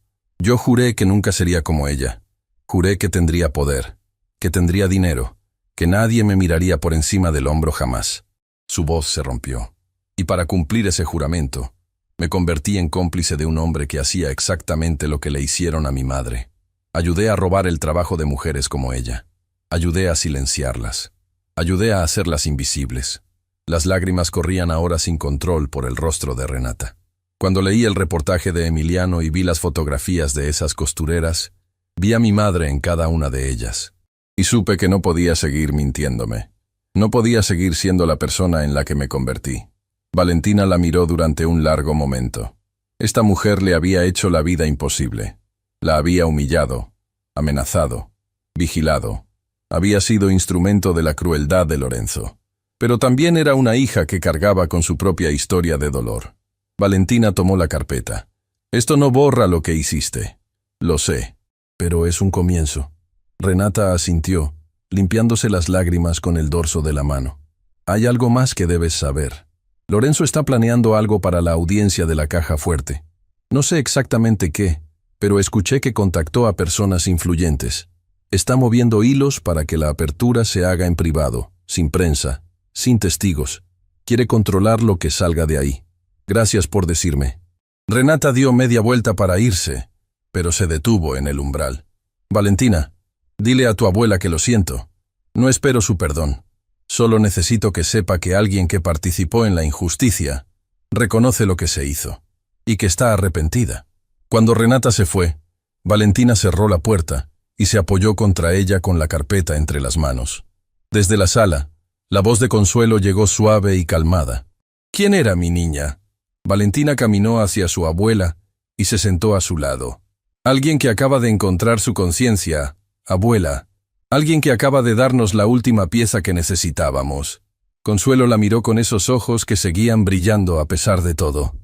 juré que nunca sería como ella. Juré que tendría poder, que tendría dinero, que nadie me miraría por encima del hombro jamás. Su voz se rompió. Y para cumplir ese juramento, me convertí en cómplice de un hombre que hacía exactamente lo que le hicieron a mi madre. Ayudé a robar el trabajo de mujeres como ella. Ayudé a silenciarlas. Ayudé a hacerlas invisibles. Las lágrimas corrían ahora sin control por el rostro de Renata. Cuando leí el reportaje de Emiliano y vi las fotografías de esas costureras, vi a mi madre en cada una de ellas. Y supe que no podía seguir mintiéndome. No podía seguir siendo la persona en la que me convertí. Valentina la miró durante un largo momento. Esta mujer le había hecho la vida imposible. La había humillado, amenazado, vigilado. Había sido instrumento de la crueldad de Lorenzo. Pero también era una hija que cargaba con su propia historia de dolor. Valentina tomó la carpeta. Esto no borra lo que hiciste. Lo sé, pero es un comienzo. Renata asintió, limpiándose las lágrimas con el dorso de la mano. Hay algo más que debes saber. Lorenzo está planeando algo para la audiencia de la caja fuerte. No sé exactamente qué, pero escuché que contactó a personas influyentes. Está moviendo hilos para que la apertura se haga en privado, sin prensa, sin testigos. Quiere controlar lo que salga de ahí. Gracias por decirme. Renata dio media vuelta para irse, pero se detuvo en el umbral. Valentina, dile a tu abuela que lo siento. No espero su perdón. Solo necesito que sepa que alguien que participó en la injusticia reconoce lo que se hizo y que está arrepentida. Cuando Renata se fue, Valentina cerró la puerta y se apoyó contra ella con la carpeta entre las manos. Desde la sala, la voz de Consuelo llegó suave y calmada. ¿Quién era mi niña? Valentina caminó hacia su abuela y se sentó a su lado. Alguien que acaba de encontrar su conciencia, abuela. Alguien que acaba de darnos la última pieza que necesitábamos. Consuelo la miró con esos ojos que seguían brillando a pesar de todo.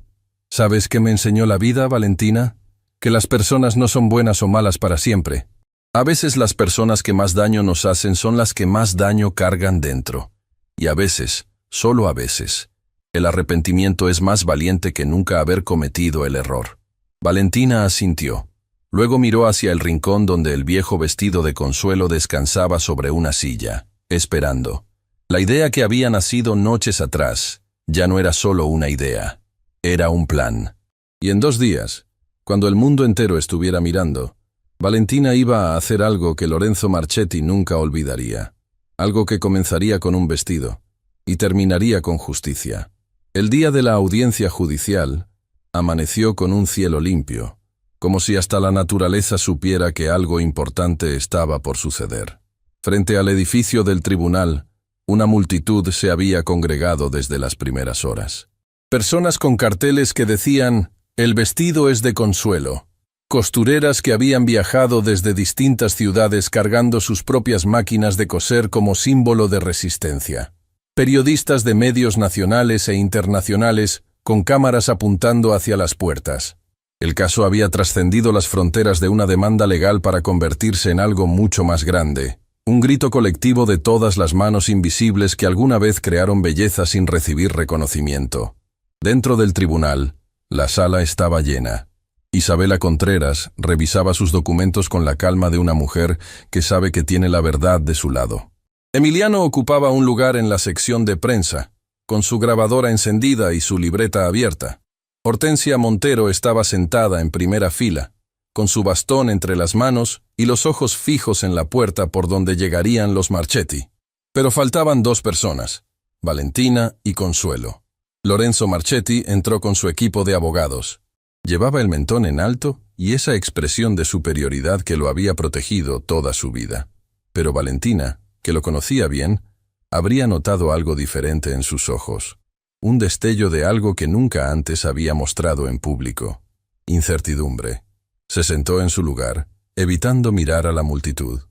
¿Sabes qué me enseñó la vida, Valentina? Que las personas no son buenas o malas para siempre. A veces las personas que más daño nos hacen son las que más daño cargan dentro. Y a veces, solo a veces, el arrepentimiento es más valiente que nunca haber cometido el error. Valentina asintió. Luego miró hacia el rincón donde el viejo vestido de Consuelo descansaba sobre una silla, esperando. La idea que había nacido noches atrás ya no era solo una idea, era un plan. Y en 2 días, cuando el mundo entero estuviera mirando, Valentina iba a hacer algo que Lorenzo Marchetti nunca olvidaría. Algo que comenzaría con un vestido y terminaría con justicia. El día de la audiencia judicial amaneció con un cielo limpio, como si hasta la naturaleza supiera que algo importante estaba por suceder. Frente al edificio del tribunal, una multitud se había congregado desde las primeras horas. Personas con carteles que decían, «El vestido es de Consuelo». Costureras que habían viajado desde distintas ciudades cargando sus propias máquinas de coser como símbolo de resistencia. Periodistas de medios nacionales e internacionales con cámaras apuntando hacia las puertas. El caso había trascendido las fronteras de una demanda legal para convertirse en algo mucho más grande. Un grito colectivo de todas las manos invisibles que alguna vez crearon belleza sin recibir reconocimiento. Dentro del tribunal, la sala estaba llena. Isabela Contreras revisaba sus documentos con la calma de una mujer que sabe que tiene la verdad de su lado. Emiliano ocupaba un lugar en la sección de prensa, con su grabadora encendida y su libreta abierta. Hortensia Montero estaba sentada en primera fila, con su bastón entre las manos y los ojos fijos en la puerta por donde llegarían los Marchetti. Pero faltaban 2 personas, Valentina y Consuelo. Lorenzo Marchetti entró con su equipo de abogados. Llevaba el mentón en alto y esa expresión de superioridad que lo había protegido toda su vida. Pero Valentina, que lo conocía bien, habría notado algo diferente en sus ojos. Un destello de algo que nunca antes había mostrado en público. Incertidumbre. Se sentó en su lugar, evitando mirar a la multitud,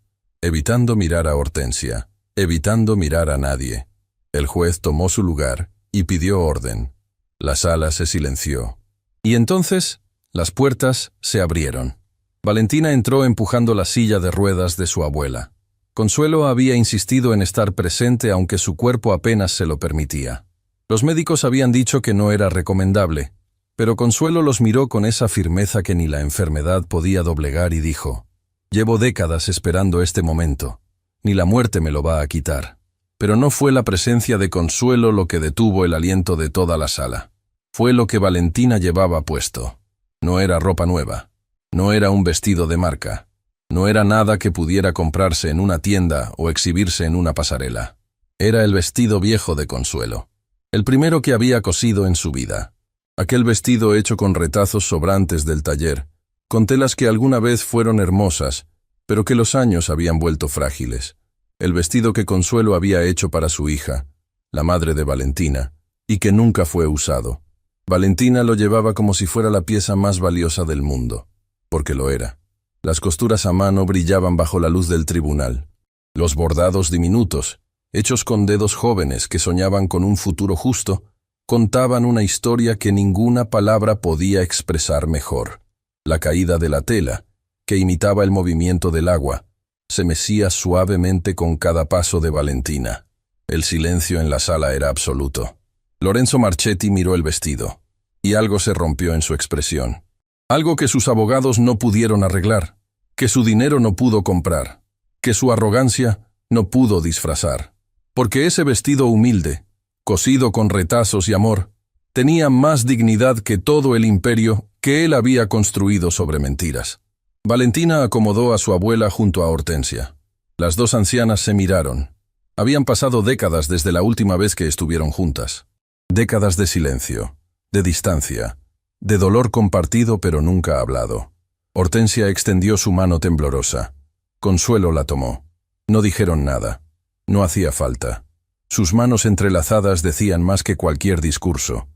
evitando mirar a Hortensia, evitando mirar a nadie. El juez tomó su lugar y pidió orden. La sala se silenció. Y entonces, las puertas se abrieron. Valentina entró empujando la silla de ruedas de su abuela. Consuelo había insistido en estar presente aunque su cuerpo apenas se lo permitía. Los médicos habían dicho que no era recomendable, pero Consuelo los miró con esa firmeza que ni la enfermedad podía doblegar y dijo, «Llevo décadas esperando este momento. Ni la muerte me lo va a quitar». Pero no fue la presencia de Consuelo lo que detuvo el aliento de toda la sala. Fue lo que Valentina llevaba puesto. No era ropa nueva. No era un vestido de marca. No era nada que pudiera comprarse en una tienda o exhibirse en una pasarela. Era el vestido viejo de Consuelo. El primero que había cosido en su vida. Aquel vestido hecho con retazos sobrantes del taller, con telas que alguna vez fueron hermosas, pero que los años habían vuelto frágiles. El vestido que Consuelo había hecho para su hija, la madre de Valentina, y que nunca fue usado. Valentina lo llevaba como si fuera la pieza más valiosa del mundo, porque lo era. Las costuras a mano brillaban bajo la luz del tribunal. Los bordados diminutos, hechos con dedos jóvenes que soñaban con un futuro justo, contaban una historia que ninguna palabra podía expresar mejor. La caída de la tela, que imitaba el movimiento del agua, se mecía suavemente con cada paso de Valentina. El silencio en la sala era absoluto. Lorenzo Marchetti miró el vestido, y algo se rompió en su expresión. Algo que sus abogados no pudieron arreglar, que su dinero no pudo comprar, que su arrogancia no pudo disfrazar. Porque ese vestido humilde, cosido con retazos y amor, tenía más dignidad que todo el imperio que él había construido sobre mentiras. Valentina acomodó a su abuela junto a Hortensia. Las 2 ancianas se miraron. Habían pasado décadas desde la última vez que estuvieron juntas. Décadas de silencio, de distancia, de dolor compartido pero nunca hablado. Hortensia extendió su mano temblorosa. Consuelo la tomó. No dijeron nada. No hacía falta. Sus manos entrelazadas decían más que cualquier discurso.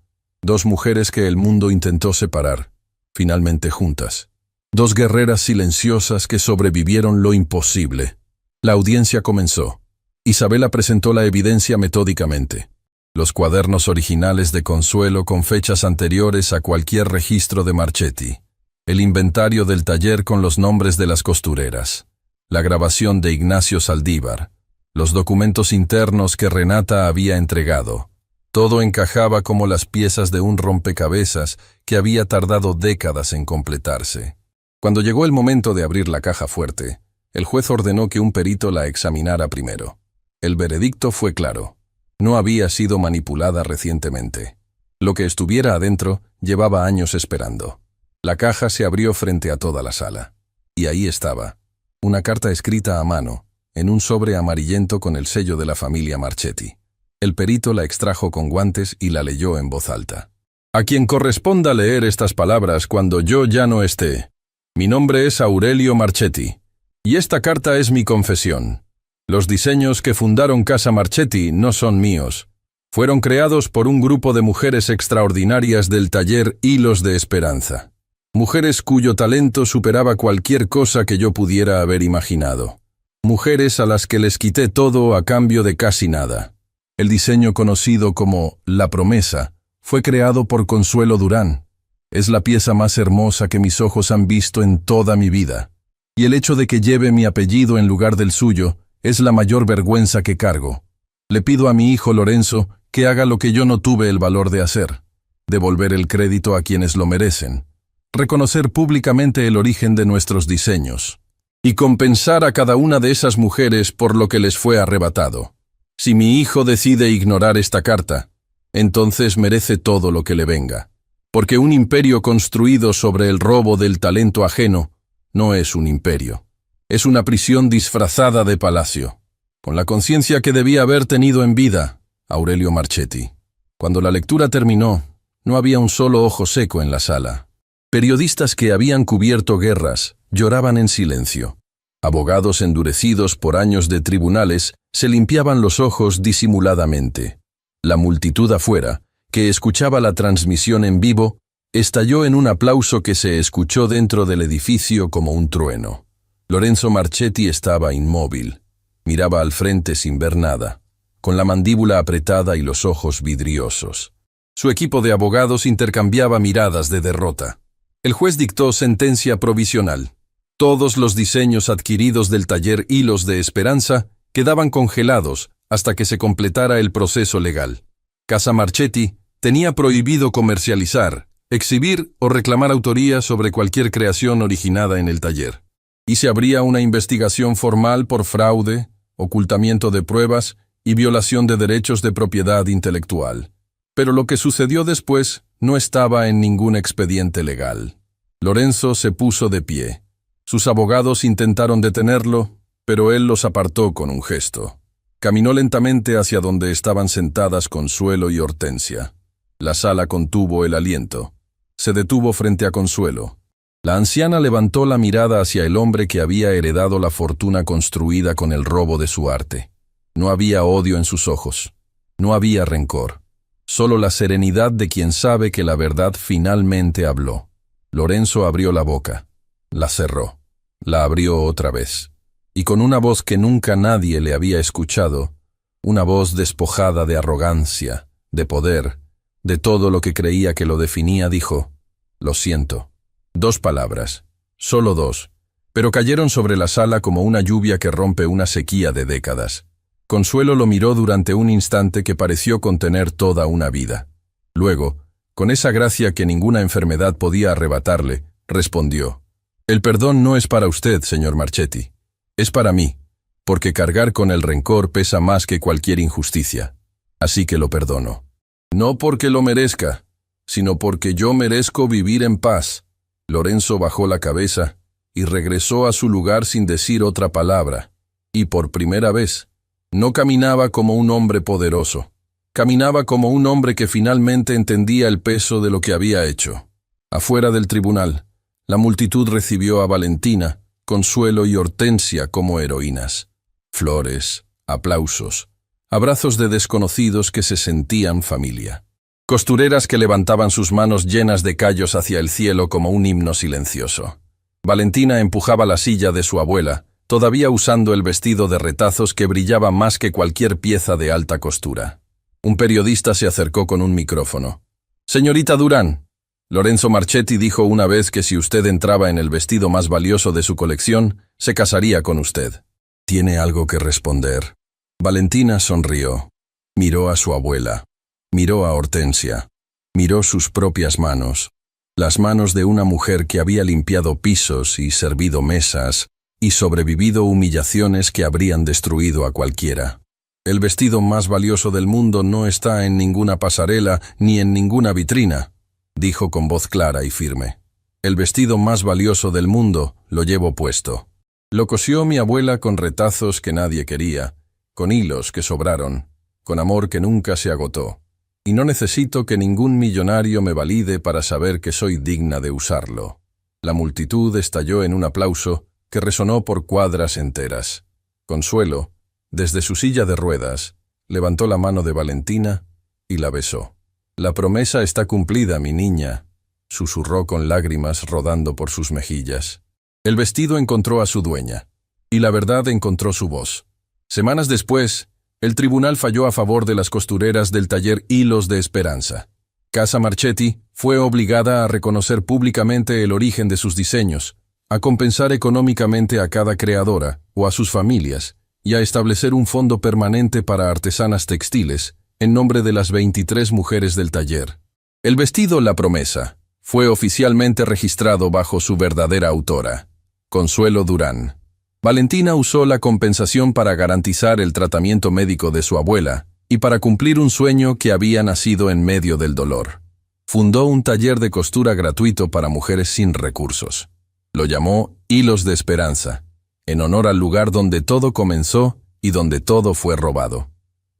2 mujeres que el mundo intentó separar, finalmente juntas. 2 guerreras silenciosas que sobrevivieron lo imposible. La audiencia comenzó. Isabela presentó la evidencia metódicamente. Los cuadernos originales de Consuelo con fechas anteriores a cualquier registro de Marchetti. El inventario del taller con los nombres de las costureras. la grabación de Ignacio Saldívar, los documentos internos que Renata había entregado. Todo encajaba como las piezas de un rompecabezas que había tardado décadas en completarse. Cuando llegó el momento de abrir la caja fuerte, el juez ordenó que un perito la examinara primero. El veredicto fue claro. No había sido manipulada recientemente. Lo que estuviera adentro llevaba años esperando. La caja se abrió frente a toda la sala. Y ahí estaba, una carta escrita a mano, en un sobre amarillento con el sello de la familia Marchetti. El perito la extrajo con guantes y la leyó en voz alta. A quien corresponda leer estas palabras cuando yo ya no esté. Mi nombre es Aurelio Marchetti. Y esta carta es mi confesión. Los diseños que fundaron Casa Marchetti no son míos. Fueron creados por un grupo de mujeres extraordinarias del taller Hilos de Esperanza. Mujeres cuyo talento superaba cualquier cosa que yo pudiera haber imaginado. Mujeres a las que les quité todo a cambio de casi nada. El diseño conocido como La Promesa fue creado por Consuelo Durán. Es la pieza más hermosa que mis ojos han visto en toda mi vida. Y el hecho de que lleve mi apellido en lugar del suyo es la mayor vergüenza que cargo. Le pido a mi hijo Lorenzo que haga lo que yo no tuve el valor de hacer. Devolver el crédito a quienes lo merecen. Reconocer públicamente el origen de nuestros diseños. Y compensar a cada una de esas mujeres por lo que les fue arrebatado. Si mi hijo decide ignorar esta carta, entonces merece todo lo que le venga. Porque un imperio construido sobre el robo del talento ajeno no es un imperio. Es una prisión disfrazada de palacio. Con la conciencia que debía haber tenido en vida, Aurelio Marchetti. Cuando la lectura terminó, no había un solo ojo seco en la sala. Periodistas que habían cubierto guerras lloraban en silencio. Abogados endurecidos por años de tribunales se limpiaban los ojos disimuladamente. La multitud afuera, que escuchaba la transmisión en vivo, estalló en un aplauso que se escuchó dentro del edificio como un trueno. Lorenzo Marchetti estaba inmóvil. Miraba al frente sin ver nada, con la mandíbula apretada y los ojos vidriosos. Su equipo de abogados intercambiaba miradas de derrota. El juez dictó sentencia provisional. Todos los diseños adquiridos del taller Hilos de Esperanza quedaban congelados hasta que se completara el proceso legal. Casa Marchetti tenía prohibido comercializar, exhibir o reclamar autoría sobre cualquier creación originada en el taller. Y se abría una investigación formal por fraude, ocultamiento de pruebas y violación de derechos de propiedad intelectual. Pero lo que sucedió después no estaba en ningún expediente legal. Lorenzo se puso de pie. Sus abogados intentaron detenerlo, pero él los apartó con un gesto. Caminó lentamente hacia donde estaban sentadas Consuelo y Hortensia. La sala contuvo el aliento. Se detuvo frente a Consuelo. La anciana levantó la mirada hacia el hombre que había heredado la fortuna construida con el robo de su arte. No había odio en sus ojos. No había rencor. Solo la serenidad de quien sabe que la verdad finalmente habló. Lorenzo abrió la boca. La cerró. La abrió otra vez. Y con una voz que nunca nadie le había escuchado, una voz despojada de arrogancia, de poder, de todo lo que creía que lo definía, dijo: «Lo siento». 2 palabras, solo 2, pero cayeron sobre la sala como una lluvia que rompe una sequía de décadas. Consuelo lo miró durante un instante que pareció contener toda una vida. Luego, con esa gracia que ninguna enfermedad podía arrebatarle, respondió: «El perdón no es para usted, señor Marchetti. Es para mí, porque cargar con el rencor pesa más que cualquier injusticia. Así que lo perdono. No porque lo merezca, sino porque yo merezco vivir en paz». Lorenzo bajó la cabeza y regresó a su lugar sin decir otra palabra. Y por primera vez, no caminaba como un hombre poderoso. Caminaba como un hombre que finalmente entendía el peso de lo que había hecho. Afuera del tribunal, la multitud recibió a Valentina, Consuelo y Hortensia como heroínas. Flores, aplausos, abrazos de desconocidos que se sentían familia. Costureras que levantaban sus manos llenas de callos hacia el cielo como un himno silencioso. Valentina empujaba la silla de su abuela, todavía usando el vestido de retazos que brillaba más que cualquier pieza de alta costura. Un periodista se acercó con un micrófono. «Señorita Durán, Lorenzo Marchetti dijo una vez que si usted entraba en el vestido más valioso de su colección, se casaría con usted. ¿Tiene algo que responder? Valentina sonrió. Miró a su abuela. Miró a Hortensia. Miró sus propias manos. Las manos de una mujer que había limpiado pisos y servido mesas y sobrevivido humillaciones que habrían destruido a cualquiera. El vestido más valioso del mundo no está en ninguna pasarela ni en ninguna vitrina, dijo con voz clara y firme. El vestido más valioso del mundo lo llevo puesto. Lo cosió mi abuela con retazos que nadie quería, con hilos que sobraron, con amor que nunca se agotó. Y no necesito que ningún millonario me valide para saber que soy digna de usarlo. La multitud estalló en un aplauso que resonó por cuadras enteras. Consuelo, desde su silla de ruedas, levantó la mano de Valentina y la besó. «La promesa está cumplida, mi niña», susurró con lágrimas rodando por sus mejillas. El vestido encontró a su dueña, y la verdad encontró su voz. Semanas después, el tribunal falló a favor de las costureras del taller Hilos de Esperanza. Casa Marchetti fue obligada a reconocer públicamente el origen de sus diseños, a compensar económicamente a cada creadora o a sus familias, y a establecer un fondo permanente para artesanas textiles, en nombre de las 23 mujeres del taller. El vestido La Promesa fue oficialmente registrado bajo su verdadera autora, Consuelo Durán. Valentina usó la compensación para garantizar el tratamiento médico de su abuela y para cumplir un sueño que había nacido en medio del dolor. Fundó un taller de costura gratuito para mujeres sin recursos. Lo llamó Hilos de Esperanza, en honor al lugar donde todo comenzó y donde todo fue robado.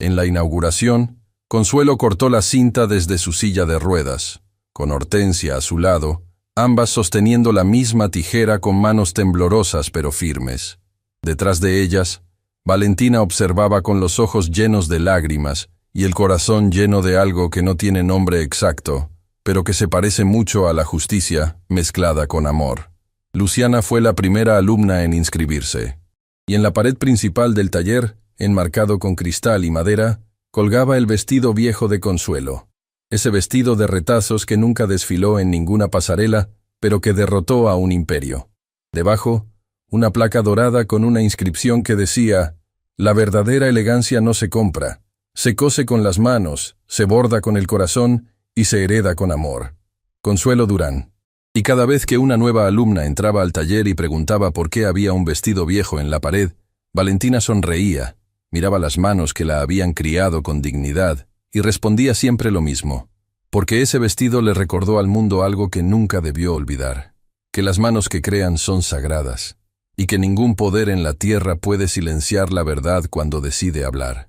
En la inauguración, Consuelo cortó la cinta desde su silla de ruedas, con Hortensia a su lado, ambas sosteniendo la misma tijera con manos temblorosas pero firmes. Detrás de ellas, Valentina observaba con los ojos llenos de lágrimas y el corazón lleno de algo que no tiene nombre exacto, pero que se parece mucho a la justicia mezclada con amor. Luciana fue la primera alumna en inscribirse, y en la pared principal del taller, enmarcado con cristal y madera, colgaba el vestido viejo de Consuelo. Ese vestido de retazos que nunca desfiló en ninguna pasarela, pero que derrotó a un imperio. Debajo, una placa dorada con una inscripción que decía: «La verdadera elegancia no se compra, se cose con las manos, se borda con el corazón y se hereda con amor. Consuelo Durán». Y cada vez que una nueva alumna entraba al taller y preguntaba por qué había un vestido viejo en la pared, Valentina sonreía, miraba las manos que la habían criado con dignidad y respondía siempre lo mismo, porque ese vestido le recordó al mundo algo que nunca debió olvidar, que las manos que crean son sagradas y que ningún poder en la tierra puede silenciar la verdad cuando decide hablar.